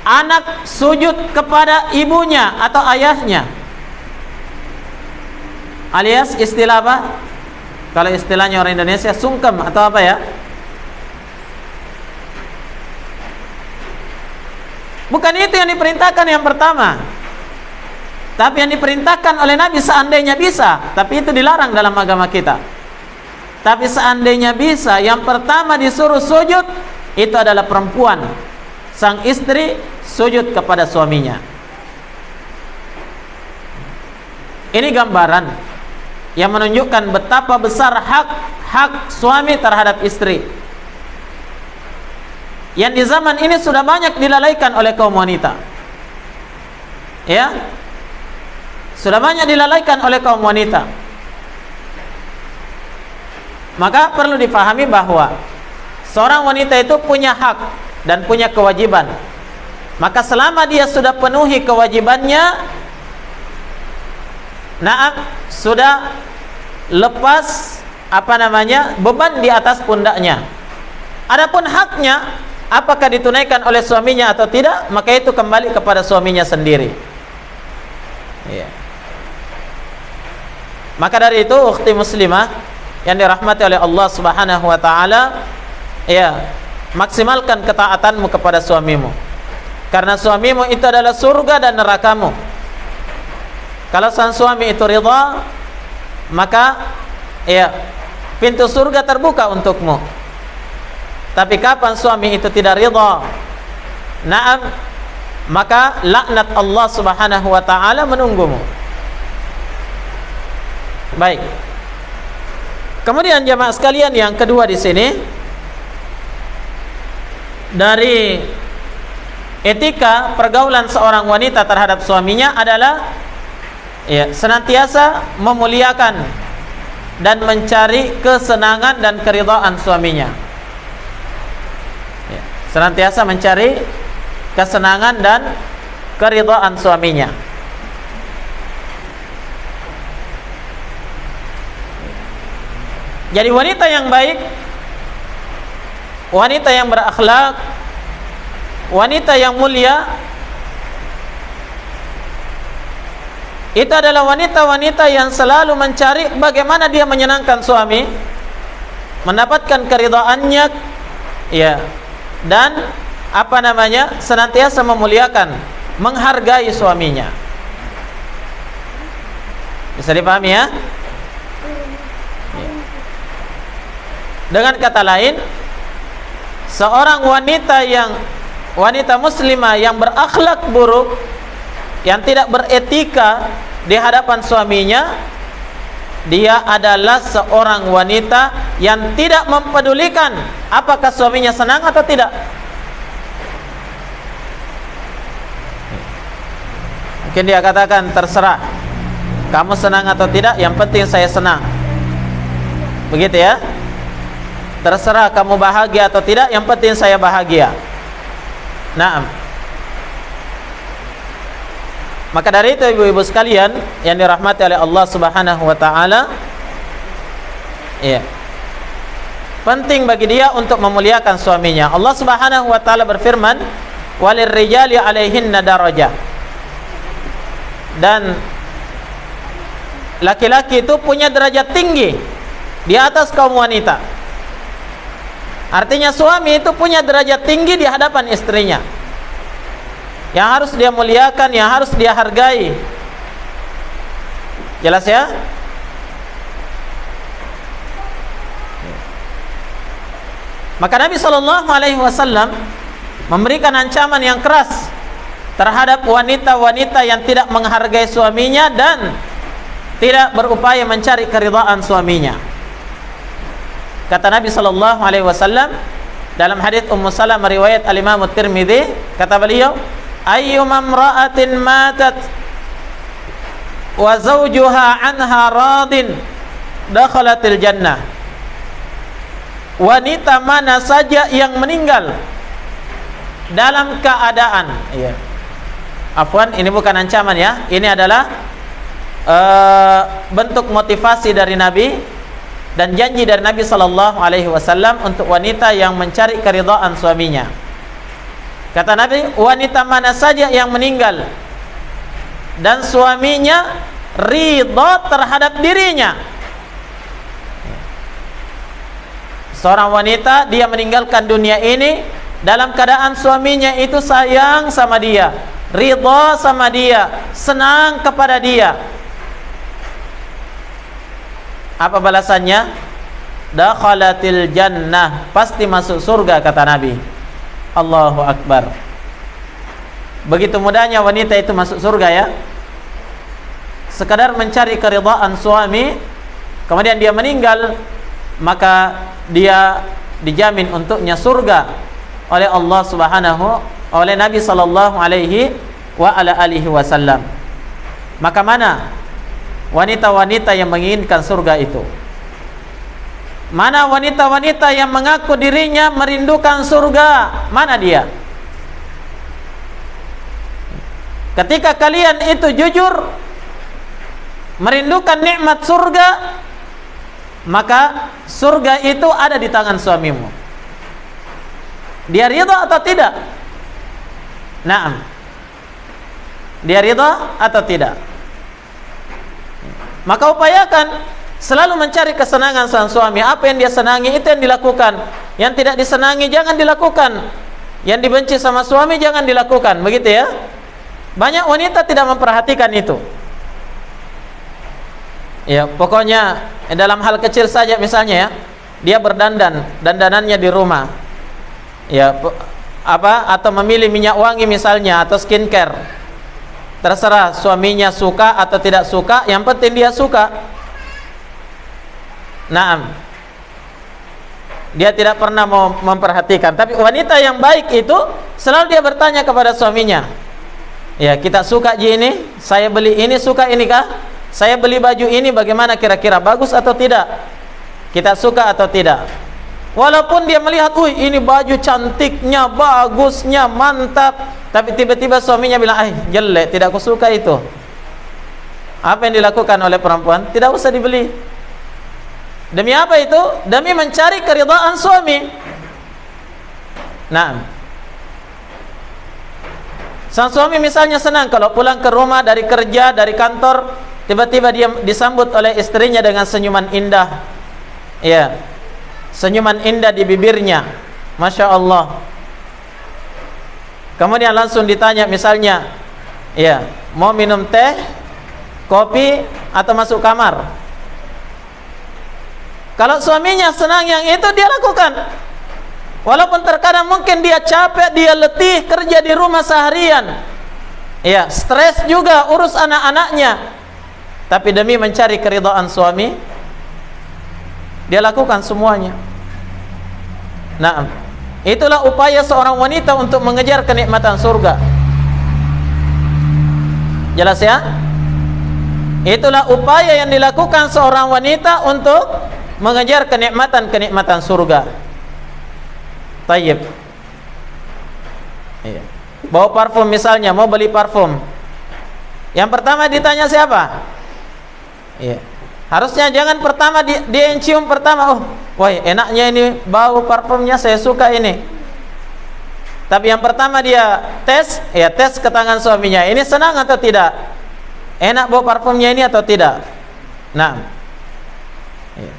anak sujud kepada ibunya atau ayahnya. Alias istilah apa? Kalau istilahnya orang Indonesia sungkem atau apa ya? Bukan itu yang diperintahkan yang pertama. Tapi yang diperintahkan oleh Nabi seandainya bisa, tapi itu dilarang dalam agama kita. Tapi seandainya bisa, yang pertama disuruh sujud itu adalah perempuan. Sang istri sujud kepada suaminya. Ini gambaran yang menunjukkan betapa besar hak suami terhadap istri. Yang di zaman ini sudah banyak dilalaikan oleh kaum wanita. Ya. Sudah banyak dilalaikan oleh kaum wanita. Maka perlu dipahami bahwa seorang wanita itu punya hak dan punya kewajiban. Maka selama dia sudah penuhi kewajibannya, sudah lepas beban di atas pundaknya. Adapun haknya, apakah ditunaikan oleh suaminya atau tidak, maka itu kembali kepada suaminya sendiri. Ya. Maka dari itu, ukhti muslimah yang dirahmati oleh Allah Subhanahu wa taala, ya, maksimalkan ketaatanmu kepada suamimu. Karena suamimu itu adalah surga dan nerakamu. Kalau sang suami itu ridha, maka ya, pintu surga terbuka untukmu. Tapi kapan suami itu tidak ridha, maka laknat Allah Subhanahu wa taala menunggumu. Baik. Kemudian jemaah sekalian, yang kedua di sini dari etika pergaulan seorang wanita terhadap suaminya adalah ya, senantiasa memuliakan dan mencari kesenangan dan keridhaan suaminya. Ya, senantiasa mencari kesenangan dan keridhaan suaminya. Jadi wanita yang baik, wanita yang berakhlak, wanita yang mulia, itu adalah wanita-wanita yang selalu mencari bagaimana dia menyenangkan suami, mendapatkan keridhaannya, ya, dan senantiasa memuliakan, menghargai suaminya. Bisa dipahami ya? Dengan kata lain, seorang wanita yang wanita muslimah yang berakhlak buruk, yang tidak beretika di hadapan suaminya, dia adalah seorang wanita yang tidak mempedulikan apakah suaminya senang atau tidak. Mungkin dia katakan, terserah kamu senang atau tidak, yang penting saya senang. Begitu ya. Terserah kamu bahagia atau tidak, yang penting saya bahagia. Naam. Maka dari itu ibu-ibu sekalian yang dirahmati oleh Allah Subhanahu wa taala, ya, penting bagi dia untuk memuliakan suaminya. Allah Subhanahu wa taala berfirman, "Walirrijali 'alaihinna darajah." Dan laki-laki itu punya derajat tinggi di atas kaum wanita. Artinya suami itu punya derajat tinggi di hadapan istrinya, yang harus dia muliakan, yang harus dia hargai. Jelas ya? Maka Nabi SAW memberikan ancaman yang keras terhadap wanita-wanita yang tidak menghargai suaminya dan tidak berupaya mencari keridhaan suaminya. Kata Nabi SAW dalam hadits Ummu Salamah riwayat Al-Imam At-Tirmidzi, kata beliau, ayyuma imra'atin matat wa zawjuha anha radin dakhalatil jannah. Wanita mana saja yang meninggal dalam keadaan, ya, afwan, ini bukan ancaman ya, ini adalah bentuk motivasi dari Nabi dan janji dari Nabi SAW untuk wanita yang mencari keridhaan suaminya. Kata Nabi, wanita mana saja yang meninggal dan suaminya ridha terhadap dirinya. Seorang wanita, dia meninggalkan dunia ini dalam keadaan suaminya itu sayang sama dia, ridha sama dia, senang kepada dia. Apa balasannya? Dakhalatil jannah, pasti masuk surga, kata Nabi. Allahu Akbar. Begitu mudahnya wanita itu masuk surga ya. Sekadar mencari keridhaan suami, kemudian dia meninggal, maka dia dijamin untuknya surga oleh Allah Subhanahu, oleh Nabi sallallahu alaihi wa ala alihi wasallam. Maka mana wanita-wanita yang menginginkan surga itu? Mana wanita-wanita yang mengaku dirinya merindukan surga? Mana dia? Ketika kalian itu jujur merindukan nikmat surga, maka surga itu ada di tangan suamimu. Dia ridha atau tidak? Naam. Dia ridha atau tidak? Maka upayakan selalu mencari kesenangan sang suami. Apa yang dia senangi itu yang dilakukan. Yang tidak disenangi jangan dilakukan. Yang dibenci sama suami jangan dilakukan. Begitu ya. Banyak wanita tidak memperhatikan itu. Ya, pokoknya dalam hal kecil saja misalnya ya, dia berdandan, dandanannya di rumah. Ya, atau memilih minyak wangi misalnya atau skincare. Terserah suaminya suka atau tidak suka, yang penting dia suka. Naam. Dia tidak pernah mau memperhatikan. Tapi wanita yang baik itu selalu dia bertanya kepada suaminya, ya, kita suka ini, saya beli ini, suka ini kah? Saya beli baju ini, bagaimana kira-kira, bagus atau tidak? Kita suka atau tidak? Walaupun dia melihat, ini baju cantiknya, bagusnya, mantap, tapi tiba-tiba suaminya bilang, jelek, tidak aku suka itu. Apa yang dilakukan oleh perempuan? Tidak usah dibeli. Demi apa itu? Demi mencari keridhaan suami. Nah, sang suami misalnya senang kalau pulang ke rumah dari kerja, dari kantor, tiba-tiba dia disambut oleh istrinya dengan senyuman indah. Ya, senyuman indah di bibirnya, Masya Allah. Kemudian langsung ditanya misalnya, ya, mau minum teh, kopi, atau masuk kamar? Kalau suaminya senang yang itu, dia lakukan. Walaupun terkadang mungkin dia capek, dia letih kerja di rumah seharian, ya, stres juga urus anak-anaknya, tapi demi mencari keridhaan suami, dia lakukan semuanya. Nah, itulah upaya seorang wanita untuk mengejar kenikmatan surga. Jelas ya? Itulah upaya yang dilakukan seorang wanita untuk mengejar kenikmatan-kenikmatan surga. Tayyib. Iya. Bawa parfum misalnya, mau beli parfum. Yang pertama ditanya siapa? Iya. Harusnya jangan pertama dia yang cium pertama. Oh, wah enaknya ini bau parfumnya, saya suka ini. Tapi yang pertama dia tes, ya tes ke tangan suaminya. Ini senang atau tidak? Enak bau parfumnya ini atau tidak? Nah. Iya.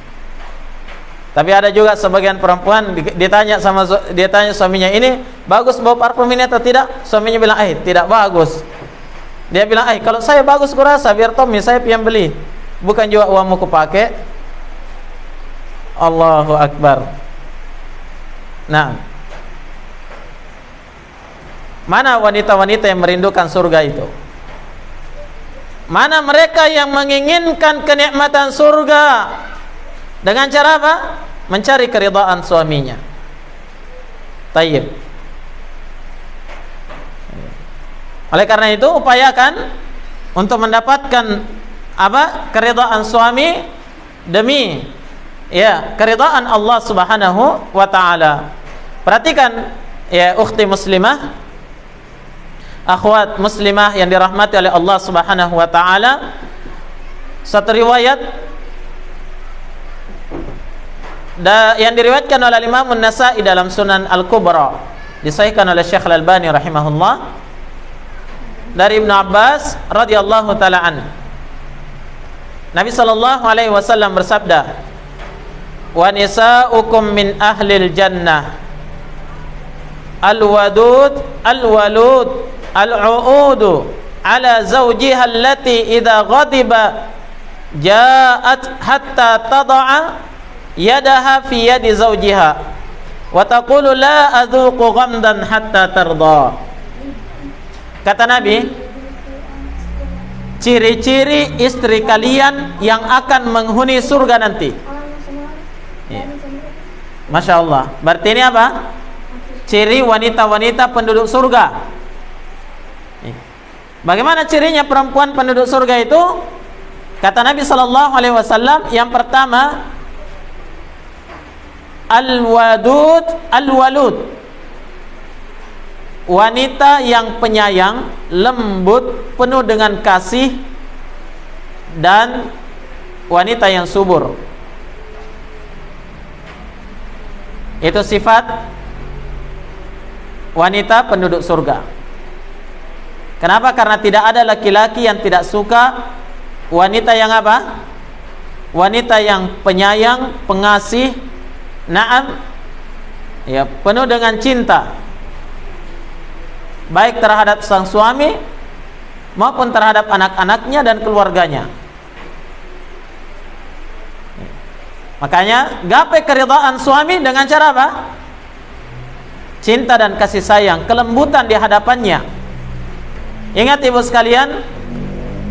Tapi ada juga sebagian perempuan ditanya suaminya, ini bagus bau parfum ini atau tidak? Suaminya bilang, tidak bagus. Dia bilang, kalau saya bagus kurasa, biar Tommy saya yang beli. Bukan juga uangmu kupakai. Allahu Akbar. Nah, mana wanita-wanita yang merindukan surga itu? Mana mereka yang menginginkan kenikmatan surga dengan cara apa? Mencari keridhaan suaminya. Tayyib. Oleh karena itu upayakan untuk mendapatkan apa? Keridhaan suami demi ya keridhaan Allah Subhanahu wa taala. Perhatikan ya ukhti muslimah, akhwat muslimah yang dirahmati oleh Allah Subhanahu wa taala. Satu riwayat yang diriwayatkan oleh Imam An-Nasa'i dalam Sunan Al-Kubra, disahihkan oleh Syekh Al-Albani rahimahullah, dari Ibnu Abbas radhiyallahu taala an. Nabi sallallahu alaihi wasallam bersabda, "Wa nisa'ukum min ahlil jannah al-wadud al-walud al-'uudu ala zawjiha allati idza ghadiba ja'at hatta tad'a yadaha fi yadi zawjiha wa taqulu la adzuqu ghamdan hatta tarda." Kata Nabi, ciri-ciri istri kalian yang akan menghuni surga nanti. Ya. Masya Allah. Berarti ini apa? Ciri wanita-wanita penduduk surga. Ya. Bagaimana cirinya perempuan penduduk surga itu? Kata Nabi Sallallahu Alaihi Wasallam, yang pertama, al-wadud al-walud, wanita yang penyayang, lembut, penuh dengan kasih, dan wanita yang subur. Itu sifat wanita penduduk surga. Kenapa? Karena tidak ada laki-laki yang tidak suka wanita yang apa? Wanita yang penyayang, pengasih, na'am, ya, penuh dengan cinta, baik terhadap sang suami maupun terhadap anak-anaknya dan keluarganya. Makanya gapai keridhaan suami dengan cara apa? Cinta dan kasih sayang, kelembutan di hadapannya. Ingat ibu sekalian,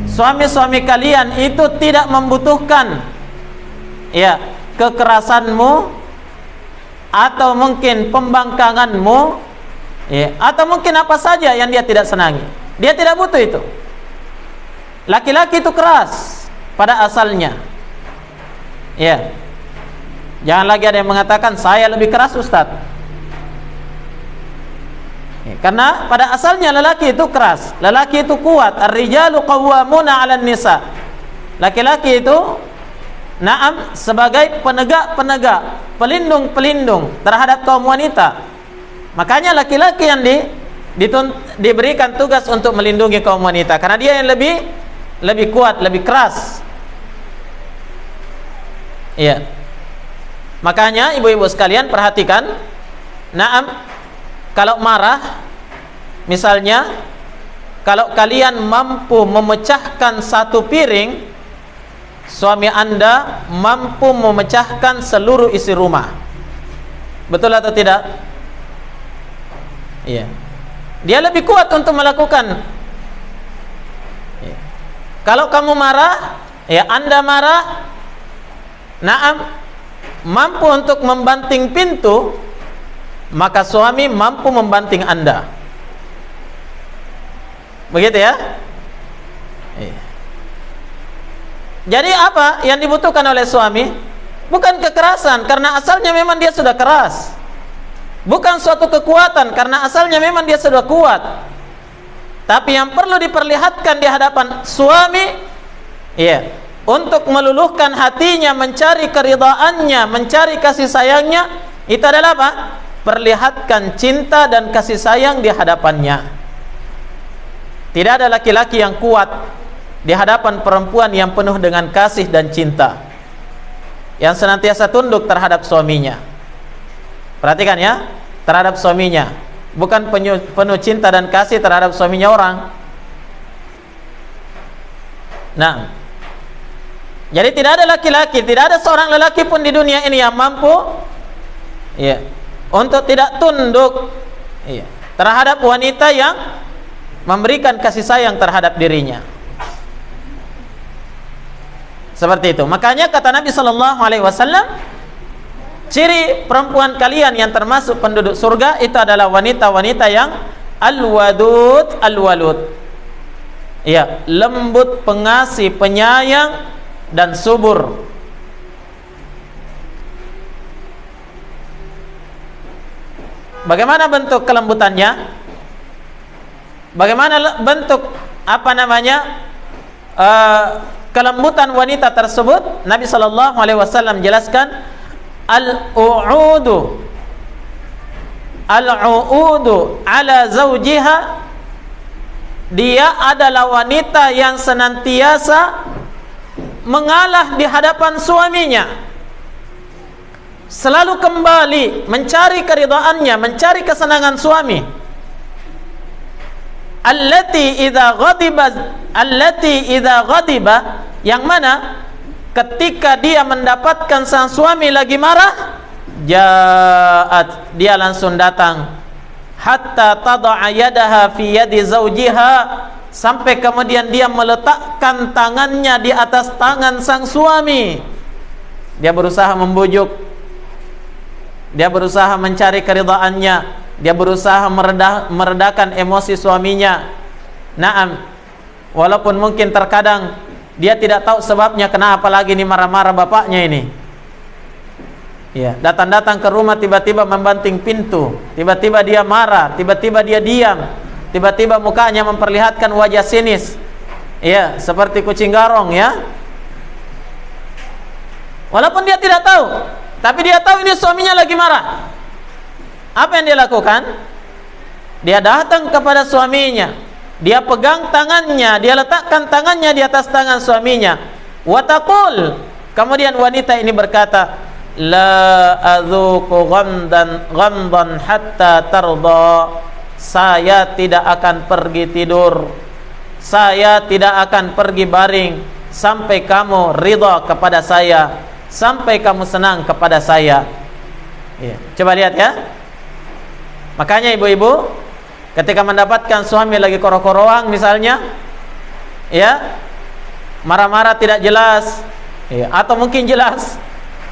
suami-suami kalian itu tidak membutuhkan ya kekerasanmu atau mungkin pembangkanganmu, ya, atau mungkin apa saja yang dia tidak senangi. Dia tidak butuh itu. Laki-laki itu keras pada asalnya. Ya. Jangan lagi ada yang mengatakan saya lebih keras, Ustaz. Ya, karena pada asalnya lelaki itu keras, lelaki itu kuat. Ar-rijalu qawwamuna 'alan nisa. Laki-laki itu na'am sebagai penegak-penegak, pelindung-pelindung terhadap kaum wanita. Makanya laki-laki yang diberikan tugas untuk melindungi kaum wanita, karena dia yang lebih kuat, lebih keras. Iya. Makanya ibu-ibu sekalian perhatikan, na'am, kalau marah misalnya, kalau kalian mampu memecahkan satu piring, suami Anda mampu memecahkan seluruh isi rumah. Betul atau tidak? Iya. Dia lebih kuat untuk melakukan. Iya. Kalau kamu marah, ya Anda marah, naam, mampu untuk membanting pintu, maka suami mampu membanting Anda. Begitu ya? Iya. Jadi apa yang dibutuhkan oleh suami? Bukan kekerasan, karena asalnya memang dia sudah keras. Bukan suatu kekuatan, karena asalnya memang dia sudah kuat. Tapi yang perlu diperlihatkan di hadapan suami, ya, untuk meluluhkan hatinya, mencari keridhaannya, mencari kasih sayangnya, itu adalah apa? Perlihatkan cinta dan kasih sayang di hadapannya. Tidak ada laki-laki yang kuat di hadapan perempuan yang penuh dengan kasih dan cinta, yang senantiasa tunduk terhadap suaminya. Perhatikan ya, terhadap suaminya, bukan penuh cinta dan kasih terhadap suaminya orang. Nah, jadi tidak ada laki-laki, tidak ada seorang lelaki pun di dunia ini yang mampu, ya, untuk tidak tunduk, ya, terhadap wanita yang memberikan kasih sayang terhadap dirinya. Seperti itu. Makanya kata Nabi sallallahu alaihi wasallam, ciri perempuan kalian yang termasuk penduduk surga itu adalah wanita-wanita yang al-wadud al-walud. Ya, lembut, pengasih, penyayang dan subur. Bagaimana bentuk kelembutannya? Bagaimana bentuk kelembutan wanita tersebut? Nabi sallallahu alaihi wasallam jelaskan, al-u'udu ala zawjiha, dia adalah wanita yang senantiasa mengalah di hadapan suaminya, selalu kembali mencari keridhaannya, mencari kesenangan suami. Allati idza ghadiba, yang mana ketika dia mendapatkan sang suami lagi marah, ja'at, dia langsung datang, hatta tada'a yadaha fi yadi zawjiha, sampai kemudian dia meletakkan tangannya di atas tangan sang suami. Dia berusaha membujuk, dia berusaha mencari keridhaannya, dia berusaha meredakan emosi suaminya. Naam, walaupun mungkin terkadang dia tidak tahu sebabnya kenapa lagi ini marah-marah bapaknya ini. Ya, datang-datang ke rumah tiba-tiba membanting pintu, tiba-tiba dia marah, tiba-tiba dia diam, tiba-tiba mukanya memperlihatkan wajah sinis. Ya, seperti kucing garong ya. Walaupun dia tidak tahu, tapi dia tahu ini suaminya lagi marah. Apa yang dia lakukan? Dia datang kepada suaminya, dia pegang tangannya, dia letakkan tangannya di atas tangan suaminya. Wa taqul, kemudian wanita ini berkata, la adzuqu ghamdan hatta tarda, saya tidak akan pergi tidur, saya tidak akan pergi baring sampai kamu ridha kepada saya, sampai kamu senang kepada saya. Ya, coba lihat ya. Makanya ibu-ibu, ketika mendapatkan suami lagi koro-koroang misalnya, ya, marah-marah tidak jelas, ya, atau mungkin jelas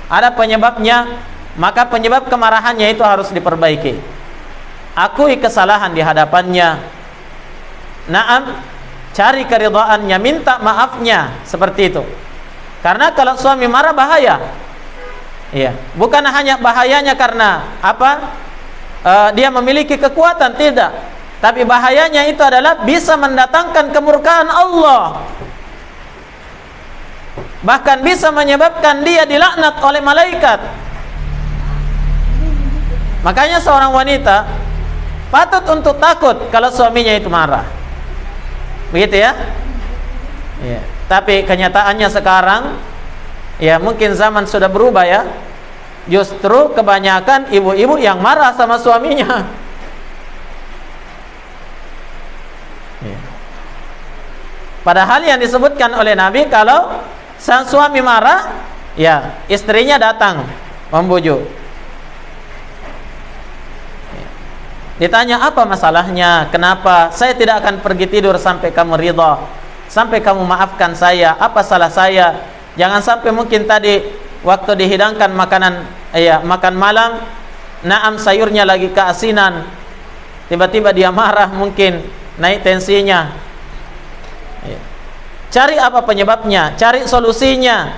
ada penyebabnya, maka penyebab kemarahannya itu harus diperbaiki. Akui kesalahan di hadapannya. Naam, cari keridhaannya, minta maafnya, seperti itu. Karena kalau suami marah bahaya. Iya, bukan hanya bahayanya karena apa? Dia memiliki kekuatan, tidak. Tapi bahayanya itu adalah bisa mendatangkan kemurkaan Allah. Bahkan bisa menyebabkan dia dilaknat oleh malaikat. Makanya seorang wanita patut untuk takut kalau suaminya itu marah. Begitu ya? Ya. Tapi kenyataannya sekarang, ya mungkin zaman sudah berubah ya. Justru kebanyakan ibu-ibu yang marah sama suaminya. Ya. Padahal yang disebutkan oleh Nabi, kalau sang suami marah, ya istrinya datang membujuk. Ditanya, apa masalahnya? Kenapa? Saya tidak akan pergi tidur sampai kamu ridha, sampai kamu maafkan saya. Apa salah saya? Jangan sampai mungkin tadi waktu dihidangkan makanan, makan malam, naam sayurnya lagi keasinan, tiba-tiba dia marah, mungkin naik tensinya. Cari apa penyebabnya, cari solusinya,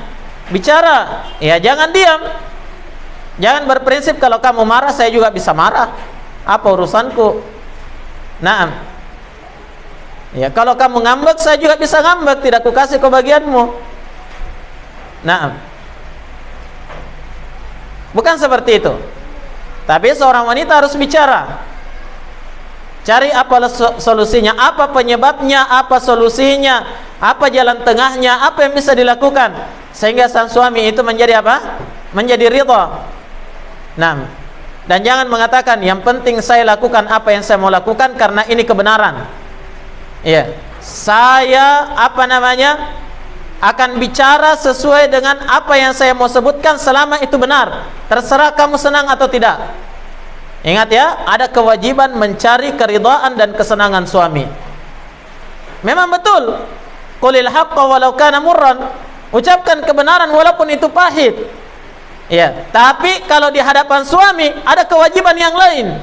bicara. Ya, jangan diam. Jangan berprinsip kalau kamu marah saya juga bisa marah. Apa urusanku? Naam. Ya, kalau kamu ngambek saya juga bisa ngambek, tidak kukasih kebagianmu. Naam. Bukan seperti itu. Tapi seorang wanita harus bicara. Cari apa solusinya, apa penyebabnya, apa solusinya, apa jalan tengahnya, apa yang bisa dilakukan sehingga sang suami itu menjadi apa? Menjadi ridha. Naam. Dan jangan mengatakan yang penting saya lakukan apa yang saya mau lakukan karena ini kebenaran. Iya. Saya akan bicara sesuai dengan apa yang saya mau sebutkan selama itu benar. Terserah kamu senang atau tidak. Ingat ya, ada kewajiban mencari keridhaan dan kesenangan suami. Memang betul. Qulil haqqa walau kana murran. Ucapkan kebenaran walaupun itu pahit. Ya, tapi kalau di hadapan suami ada kewajiban yang lain.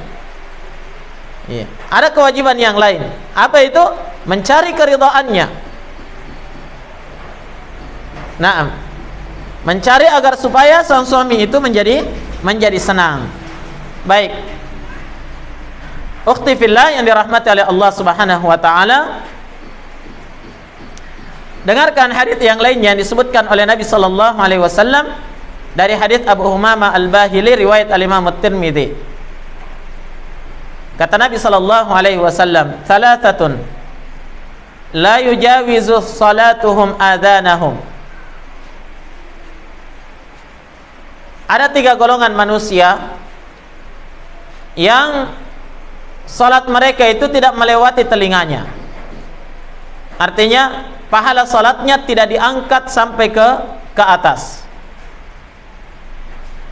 Ya, ada kewajiban yang lain. Apa itu? Mencari keridhaannya. Naam. Mencari agar supaya sang suami itu menjadi senang. Baik. Ukhti fillah yang dirahmati oleh Allah Subhanahu wa taala. Dengarkan hadis yang lainnya yang disebutkan oleh Nabi sallallahu alaihi wasallam dari hadis Abu Umamah Al-Bahili riwayat Al-Imam At-Tirmidzi. Kata Nabi sallallahu alaihi wasallam, "Thalathatun la yujawizu salatuhum adhanahum." Ada 3 golongan manusia yang salat mereka itu tidak melewati telinganya. Artinya pahala salatnya tidak diangkat sampai ke atas.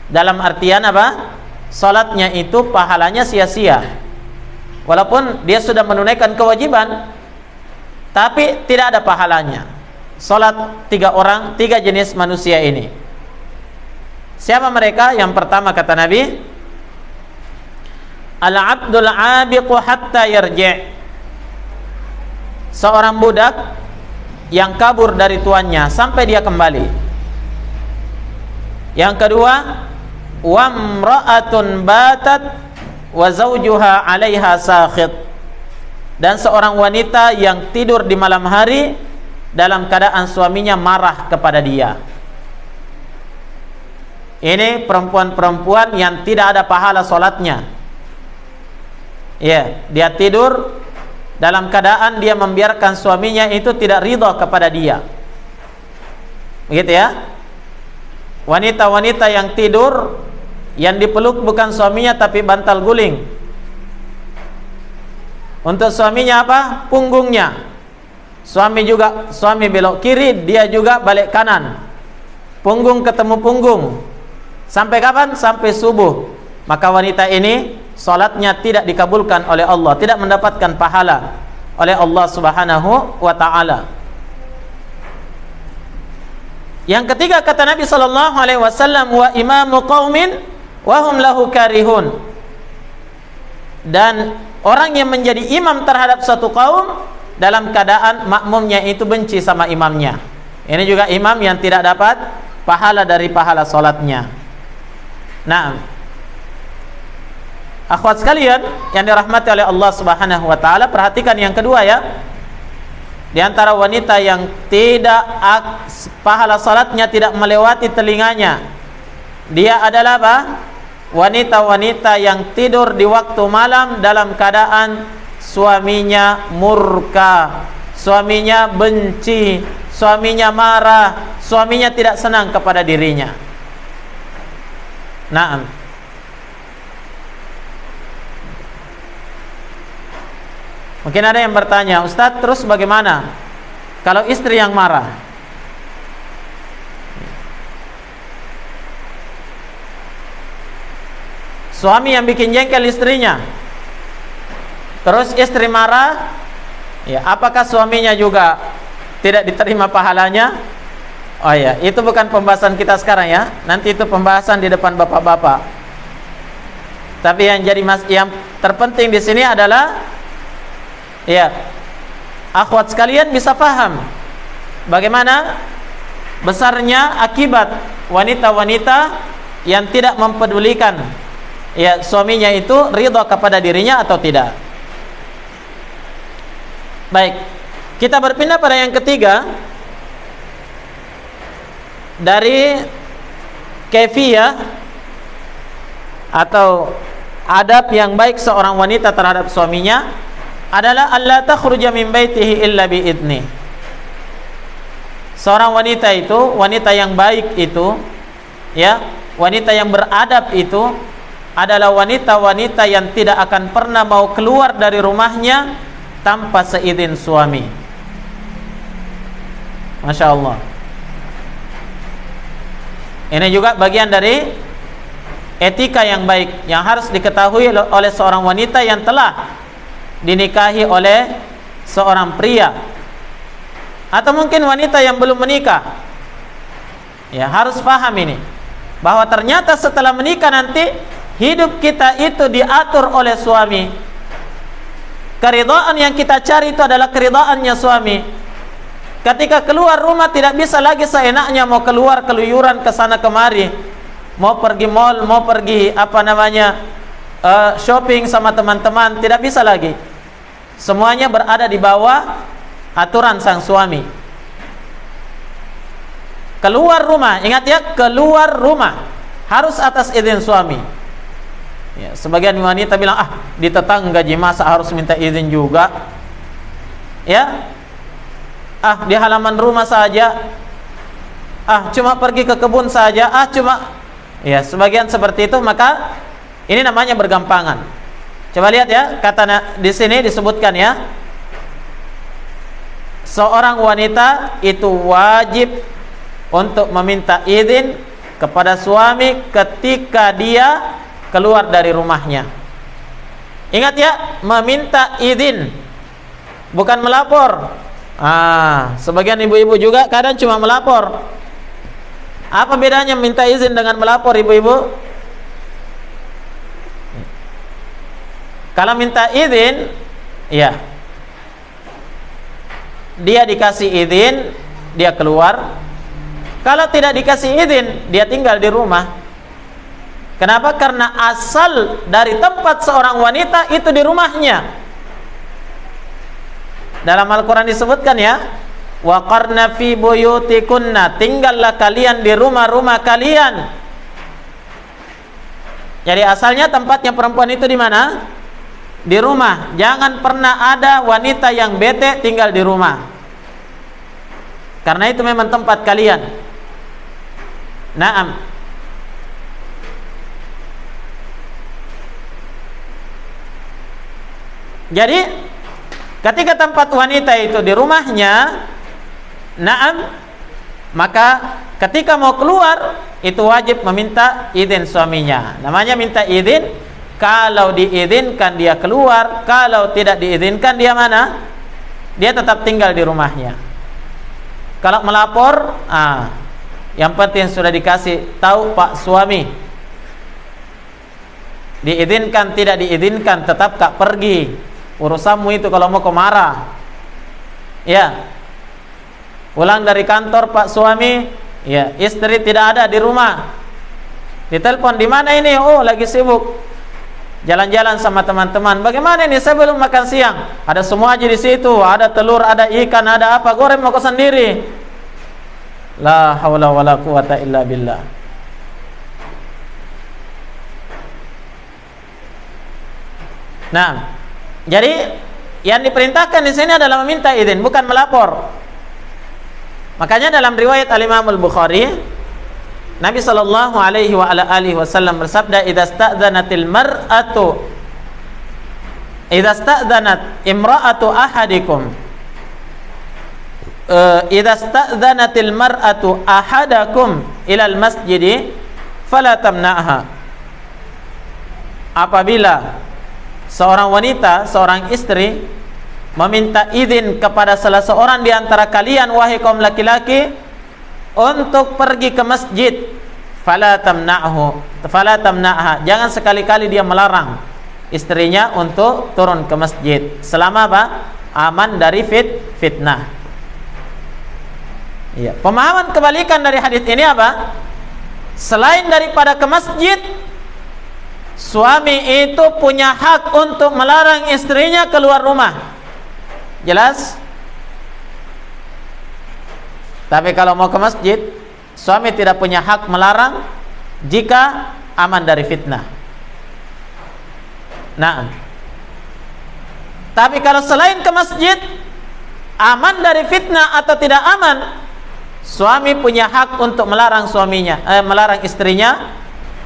Dalam artian apa? Salatnya itu pahalanya sia-sia. Walaupun dia sudah menunaikan kewajiban, tapi tidak ada pahalanya. Salat 3 jenis manusia ini. Siapa mereka? Yang pertama kata Nabi, al-abdul abiqu hatta yarji'. Seorang budak yang kabur dari tuannya sampai dia kembali. Yang kedua, wa imra'atun batat wa zawjuha 'alaiha sakhit. Dan seorang wanita yang tidur di malam hari dalam keadaan suaminya marah kepada dia. Ini perempuan-perempuan yang tidak ada pahala salatnya. Ya, dia tidur dalam keadaan dia membiarkan suaminya itu tidak ridha kepada dia. Begitu ya? Wanita-wanita yang tidur, yang dipeluk bukan suaminya tapi bantal guling. Untuk suaminya apa? Punggungnya. Suami belok kiri, dia juga balik kanan. Punggung ketemu punggung. Sampai kapan? Sampai subuh. Maka wanita ini salatnya tidak dikabulkan oleh Allah, tidak mendapatkan pahala oleh Allah Subhanahu wa taala. Yang ketiga kata Nabi sallallahu alaihi wasallam, wa imamu qaumin wa hum lahu karihun. Dan orang yang menjadi imam terhadap suatu kaum dalam keadaan makmumnya itu benci sama imamnya. Ini juga imam yang tidak dapat pahala dari pahala salatnya. Nah, akhwat sekalian yang dirahmati oleh Allah Subhanahu wa taala, perhatikan yang kedua ya. Di antara wanita yang tidak pahala salatnya tidak melewati telinganya, dia adalah apa? Wanita-wanita yang tidur di waktu malam dalam keadaan suaminya murka, suaminya benci, suaminya marah, suaminya tidak senang kepada dirinya. Naam. Mungkin ada yang bertanya, Ustadz, terus bagaimana kalau istri yang marah? Suami yang bikin jengkel istrinya, terus istri marah, ya, apakah suaminya juga tidak diterima pahalanya? Oh ya, itu bukan pembahasan kita sekarang ya. Nanti itu pembahasan di depan bapak-bapak. Tapi yang yang terpenting di sini adalah, ya, akhwat sekalian bisa paham bagaimana besarnya akibat wanita-wanita yang tidak mempedulikan, ya, suaminya itu ridha kepada dirinya atau tidak. Baik, kita berpindah pada yang ketiga dari kaifiyah atau adab yang baik seorang wanita terhadap suaminya adalah alla takhruja min baitihi illa bi idni. Seorang wanita itu, wanita yang baik itu, ya, wanita yang beradab itu adalah wanita-wanita yang tidak akan pernah mau keluar dari rumahnya tanpa seizin suami. Masya Allah. Ini juga bagian dari etika yang baik yang harus diketahui oleh seorang wanita yang telah dinikahi oleh seorang pria, atau mungkin wanita yang belum menikah. Ya, harus paham ini, bahwa ternyata setelah menikah nanti hidup kita itu diatur oleh suami. Keridhaan yang kita cari itu adalah keridaannya suami. Ketika keluar rumah tidak bisa lagi seenaknya mau keluar keluyuran ke sana kemari, mau pergi mall, mau pergi shopping sama teman-teman, tidak bisa lagi. Semuanya berada di bawah aturan sang suami. Keluar rumah, ingat ya, keluar rumah harus atas izin suami. Ya, sebagian wanita bilang, di tetangga masa harus minta izin juga. Ya, di halaman rumah saja, cuma pergi ke kebun saja, ya, sebagian seperti itu. Maka ini namanya bergampangan. Coba lihat ya, kata di sini disebutkan ya, seorang wanita itu wajib untuk meminta izin kepada suami ketika dia keluar dari rumahnya. Ingat ya, meminta izin, bukan melapor. Sebagian ibu-ibu juga kadang cuma melapor. Apa bedanya minta izin dengan melapor, ibu-ibu? Kalau minta izin, ya, dia dikasih izin, dia keluar. Kalau tidak dikasih izin, dia tinggal di rumah. Kenapa? Karena asal dari tempat seorang wanita itu di rumahnya. Dalam Al-Quran disebutkan ya, wa qarna fi buyutikunna, tinggallah kalian di rumah-rumah kalian. Jadi asalnya tempatnya perempuan itu di mana? Di rumah. Jangan pernah ada wanita yang bete tinggal di rumah, karena itu memang tempat kalian. Naam. Jadi ketika tempat wanita itu di rumahnya, naam, maka ketika mau keluar itu wajib meminta izin suaminya. Namanya minta izin. Kalau diizinkan dia keluar, kalau tidak diizinkan dia mana? Dia tetap tinggal di rumahnya. Kalau melapor, yang penting sudah dikasih tahu Pak suami. Diizinkan tidak diizinkan tetap kak pergi. Urusanmu itu kalau mau kemarah. Ya. Pulang dari kantor Pak suami, ya, istri tidak ada di rumah. Ditelepon, di mana ini? Oh, lagi sibuk. Jalan-jalan sama teman-teman. Bagaimana ini? Saya belum makan siang. Ada semua aja di situ. Ada telur, ada ikan, ada apa? Goreng mau kau sendiri. La haula wala quwata illa billah. Nah, jadi yang diperintahkan di sini adalah meminta izin, bukan melapor. Makanya dalam riwayat Al-Imam Al-Bukhari, Nabi sallallahu alaihi wa ala alihi wasallam bersabda, idza sta'dzanat imra'atu ahadikum idza sta'dzanatil mar'atu ahadakum ilal masjidi fala tamna'ha. Apabila seorang wanita, seorang istri meminta izin kepada salah seorang di antara kalian, wahai kaum laki-laki, untuk pergi ke masjid, fala tamna'ha, jangan sekali-kali dia melarang istrinya untuk turun ke masjid selama apa? Aman dari fitnah. Ya, pemahaman kebalikan dari hadis ini apa? Selain daripada ke masjid, suami itu punya hak untuk melarang istrinya keluar rumah. Jelas? Tapi kalau mau ke masjid, suami tidak punya hak melarang jika aman dari fitnah. Nah, tapi kalau selain ke masjid, aman dari fitnah atau tidak aman, suami punya hak untuk melarang melarang istrinya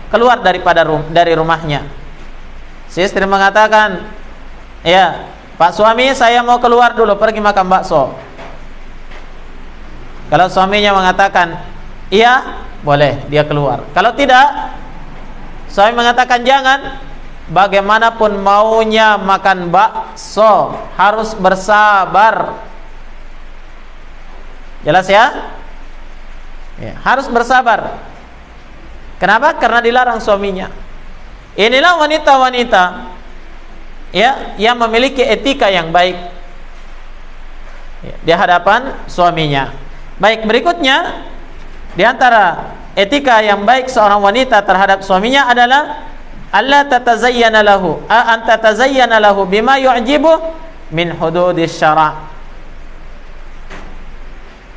keluar dari rumahnya. Si istri mengatakan, ya Pak suami, saya mau keluar dulu, pergi makan bakso. Kalau suaminya mengatakan iya, boleh dia keluar. Kalau tidak, suami mengatakan jangan, bagaimanapun maunya makan bakso, harus bersabar. Jelas ya? Ya, harus bersabar. Kenapa? Karena dilarang suaminya. Inilah wanita-wanita ya yang memiliki etika yang baik ya, di hadapan suaminya. Baik, berikutnya di antara etika yang baik seorang wanita terhadap suaminya adalah alla tatazayyana lahu an tatazayyana lahu bima yu'jibu min hududis syara'.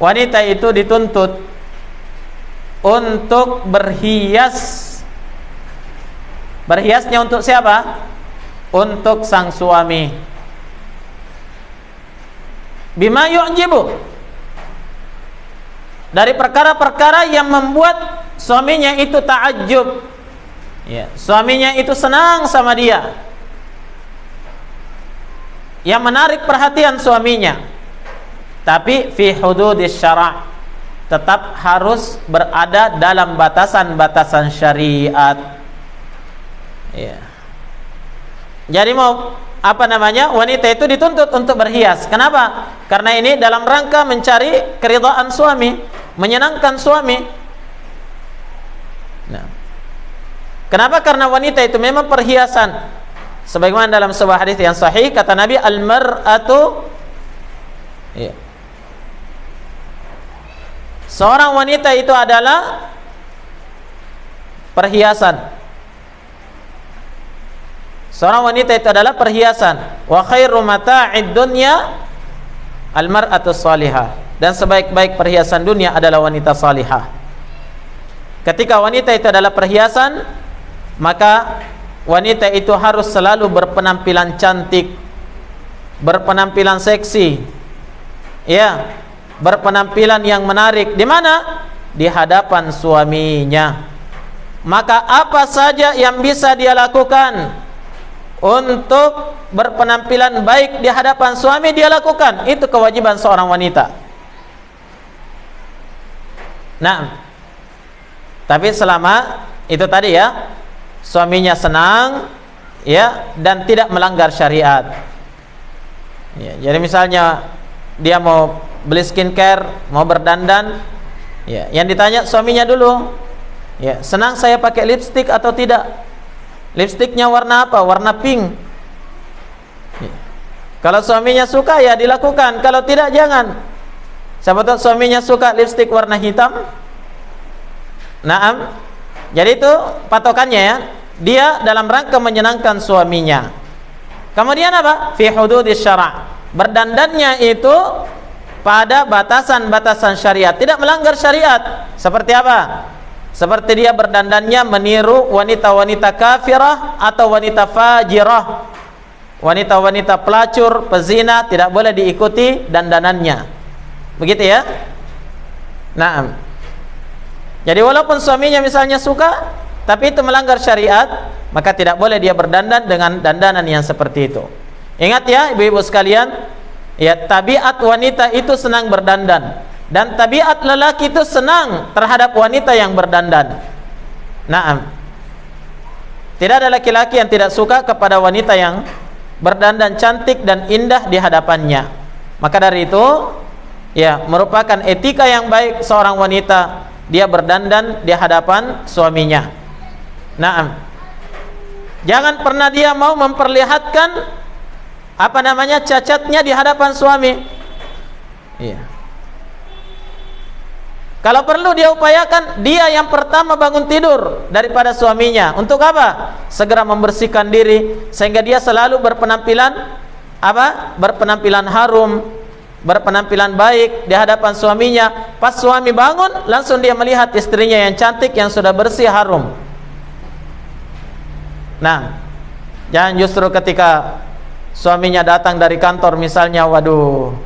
Wanita itu dituntut untuk berhias. Berhiasnya untuk siapa? Untuk sang suami. Bima yu'jibu, dari perkara-perkara yang membuat suaminya itu ta'ajjub ya, suaminya itu senang sama dia, yang menarik perhatian suaminya. Tapi fi hududis syara', tetap harus berada dalam batasan-batasan syariat ya. Jadi wanita itu dituntut untuk berhias. Kenapa? Karena ini dalam rangka mencari keridhaan suami, menyenangkan suami. Nah, kenapa? Karena wanita itu memang perhiasan. Sebagaimana dalam sebuah hadis yang sahih, kata Nabi, al-mar'atu ya, seorang wanita itu adalah perhiasan. Seorang wanita itu adalah perhiasan. Wa khairu mata'id dunya al-mar'atu salihah. Dan sebaik-baik perhiasan dunia adalah wanita salihah. Ketika wanita itu adalah perhiasan, maka wanita itu harus selalu berpenampilan cantik, berpenampilan seksi, ya, berpenampilan yang menarik. Di mana? Di hadapan suaminya. Maka apa saja yang bisa dia lakukan untuk berpenampilan baik di hadapan suami, dia lakukan. Itu kewajiban seorang wanita. Nah, tapi selama itu tadi ya, suaminya senang ya, dan tidak melanggar syariat ya. Jadi misalnya dia mau beli skincare, mau berdandan ya, yang ditanya suaminya dulu ya, senang saya pakai lipstik atau tidak? Lipstiknya warna apa? Warna pink ya. Kalau suaminya suka ya dilakukan, kalau tidak jangan. Siapa tahu suaminya suka lipstik warna hitam. Naam. Jadi itu patokannya ya, dia dalam rangka menyenangkan suaminya. Kemudian apa? Fi hududis syara', berdandannya itu pada batasan-batasan syariat, tidak melanggar syariat. Seperti apa? Seperti dia berdandannya meniru wanita-wanita kafirah atau wanita fajirah, wanita-wanita pelacur, pezina, tidak boleh diikuti dandanannya. Begitu ya. Nah, jadi walaupun suaminya misalnya suka, tapi itu melanggar syariat, maka tidak boleh dia berdandan dengan dandanan yang seperti itu. Ingat ya ibu-ibu sekalian, ya, tabiat wanita itu senang berdandan, dan tabiat lelaki itu senang terhadap wanita yang berdandan. Naam. Tidak ada laki-laki yang tidak suka kepada wanita yang berdandan cantik dan indah di hadapannya. Maka dari itu, ya, merupakan etika yang baik seorang wanita dia berdandan di hadapan suaminya. Naam. Jangan pernah dia mau memperlihatkan cacatnya di hadapan suami. Iya. Kalau perlu dia upayakan dia yang pertama bangun tidur daripada suaminya. Untuk apa? Segera membersihkan diri sehingga dia selalu berpenampilan berpenampilan harum, berpenampilan baik di hadapan suaminya. Pas suami bangun, langsung dia melihat istrinya yang cantik, yang sudah bersih, harum. Nah, jangan justru ketika suaminya datang dari kantor misalnya, waduh,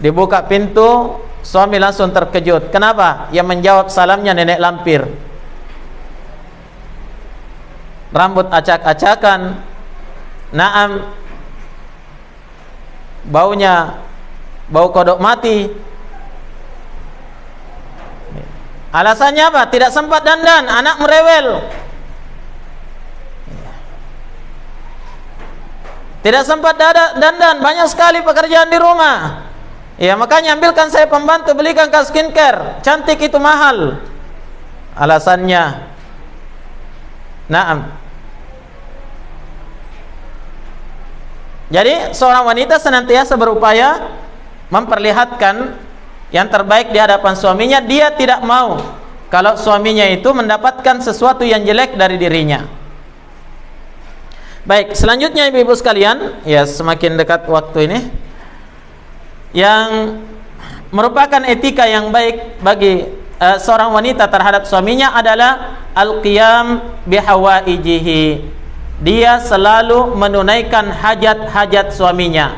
dibuka pintu, suami langsung terkejut. Kenapa? Yang menjawab salamnya nenek lampir, rambut acak-acakan, naam, baunya bau kodok mati. Alasannya apa? Tidak sempat dandan, anak merewel. Tidak sempat dandan, banyak sekali pekerjaan di rumah. Ya, makanya ambilkan saya pembantu, belikan ke skincare, cantik itu mahal. Alasannya. Naam. Jadi seorang wanita senantiasa berupaya memperlihatkan yang terbaik di hadapan suaminya. Dia tidak mau kalau suaminya itu mendapatkan sesuatu yang jelek dari dirinya. Baik, selanjutnya ibu-ibu sekalian, ya semakin dekat waktu ini, yang merupakan etika yang baik bagi seorang wanita terhadap suaminya adalah al-qiyam bihawaijihi. Dia selalu menunaikan hajat-hajat suaminya.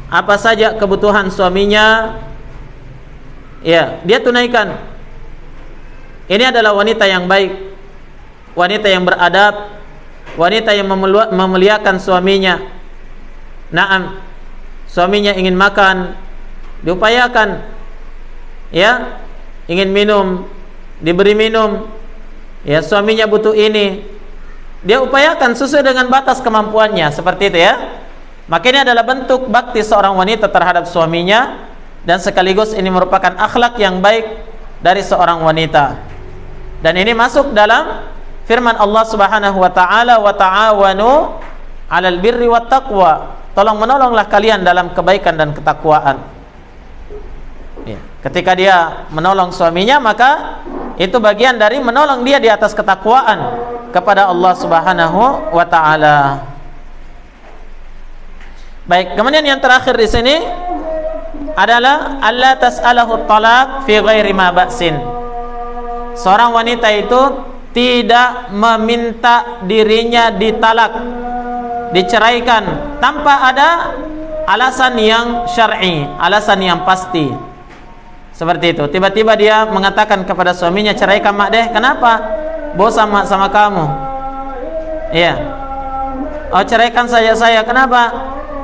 Apa saja kebutuhan suaminya, ya, dia tunaikan. Ini adalah wanita yang baik, wanita yang beradab, wanita yang memuliakan suaminya. Naam, suaminya ingin makan, diupayakan. Ya, ingin minum, diberi minum. Ya, suaminya butuh ini, dia upayakan sesuai dengan batas kemampuannya, seperti itu ya. Maka ini adalah bentuk bakti seorang wanita terhadap suaminya, dan sekaligus ini merupakan akhlak yang baik dari seorang wanita. Dan ini masuk dalam firman Allah Subhanahu wa taala, wa ta'awanu 'alal birri wat taqwa. Tolong menolonglah kalian dalam kebaikan dan ketakwaan. Ya, ketika dia menolong suaminya, maka itu bagian dari menolong dia di atas ketakwaan kepada Allah Subhanahu wa taala. Baik, kemudian yang terakhir di sini adalah alla tas'alahu talaq fi ghairi ma ba'sin. Seorang wanita itu tidak meminta dirinya ditalak, diceraikan tanpa ada alasan yang syar'i, alasan yang pasti. Seperti itu. Tiba-tiba dia mengatakan kepada suaminya, ceraikan mak deh. Kenapa? Bosan mak sama kamu. Iya. Oh, ceraikan saya. Kenapa?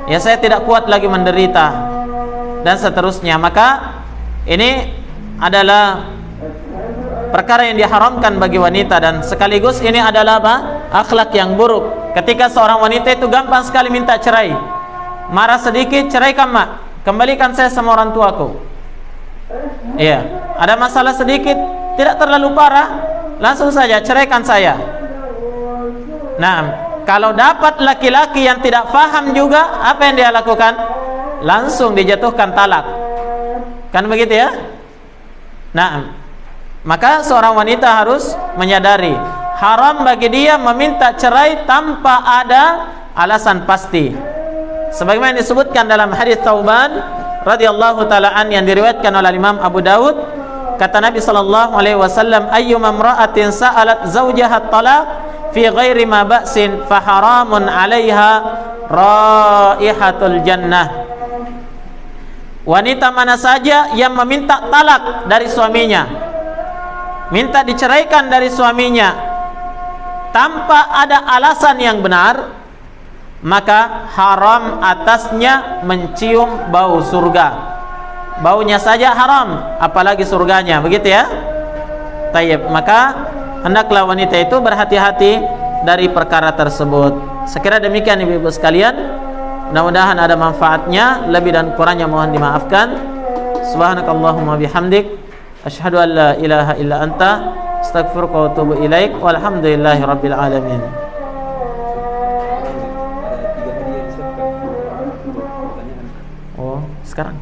Ya, saya tidak kuat lagi menderita. Dan seterusnya. Maka ini adalah perkara yang diharamkan bagi wanita, dan sekaligus ini adalah apa? Akhlak yang buruk. Ketika seorang wanita itu gampang sekali minta cerai. Marah sedikit, ceraikan mak, kembalikan saya sama orang tuaku. Iya, ada masalah sedikit, tidak terlalu parah, langsung saja ceraikan saya. Nah, kalau dapat laki-laki yang tidak faham juga, apa yang dia lakukan? Langsung dijatuhkan talak. Kan begitu ya? Nah, maka seorang wanita harus menyadari haram bagi dia meminta cerai tanpa ada alasan pasti. Sebagaimana disebutkan dalam hadis Thauban radhiyallahu taala an yang diriwayatkan oleh Imam Abu Daud, kata Nabi sallallahu alaihi wasallam, ayyuma imra'atin sa'alat zawjaha talaq fi ghairi ma ba'sin fa haramun 'alaiha raihatul jannah. Wanita mana saja yang meminta talak dari suaminya, minta diceraikan dari suaminya tanpa ada alasan yang benar, maka haram atasnya mencium bau surga. Baunya saja haram, apalagi surganya, begitu ya? Tayyib, maka hendaklah wanita itu berhati-hati dari perkara tersebut. Sekira demikian ibu-ibu sekalian, mudah-mudahan ada manfaatnya. Lebih dan kurangnya mohon dimaafkan. Subhanakallahumma bihamdik, asyhadu an la ilaha illa anta, astaghfiruka wa atubu ilaik. Walhamdulillahi rabbil alamin. Oh, sekarang?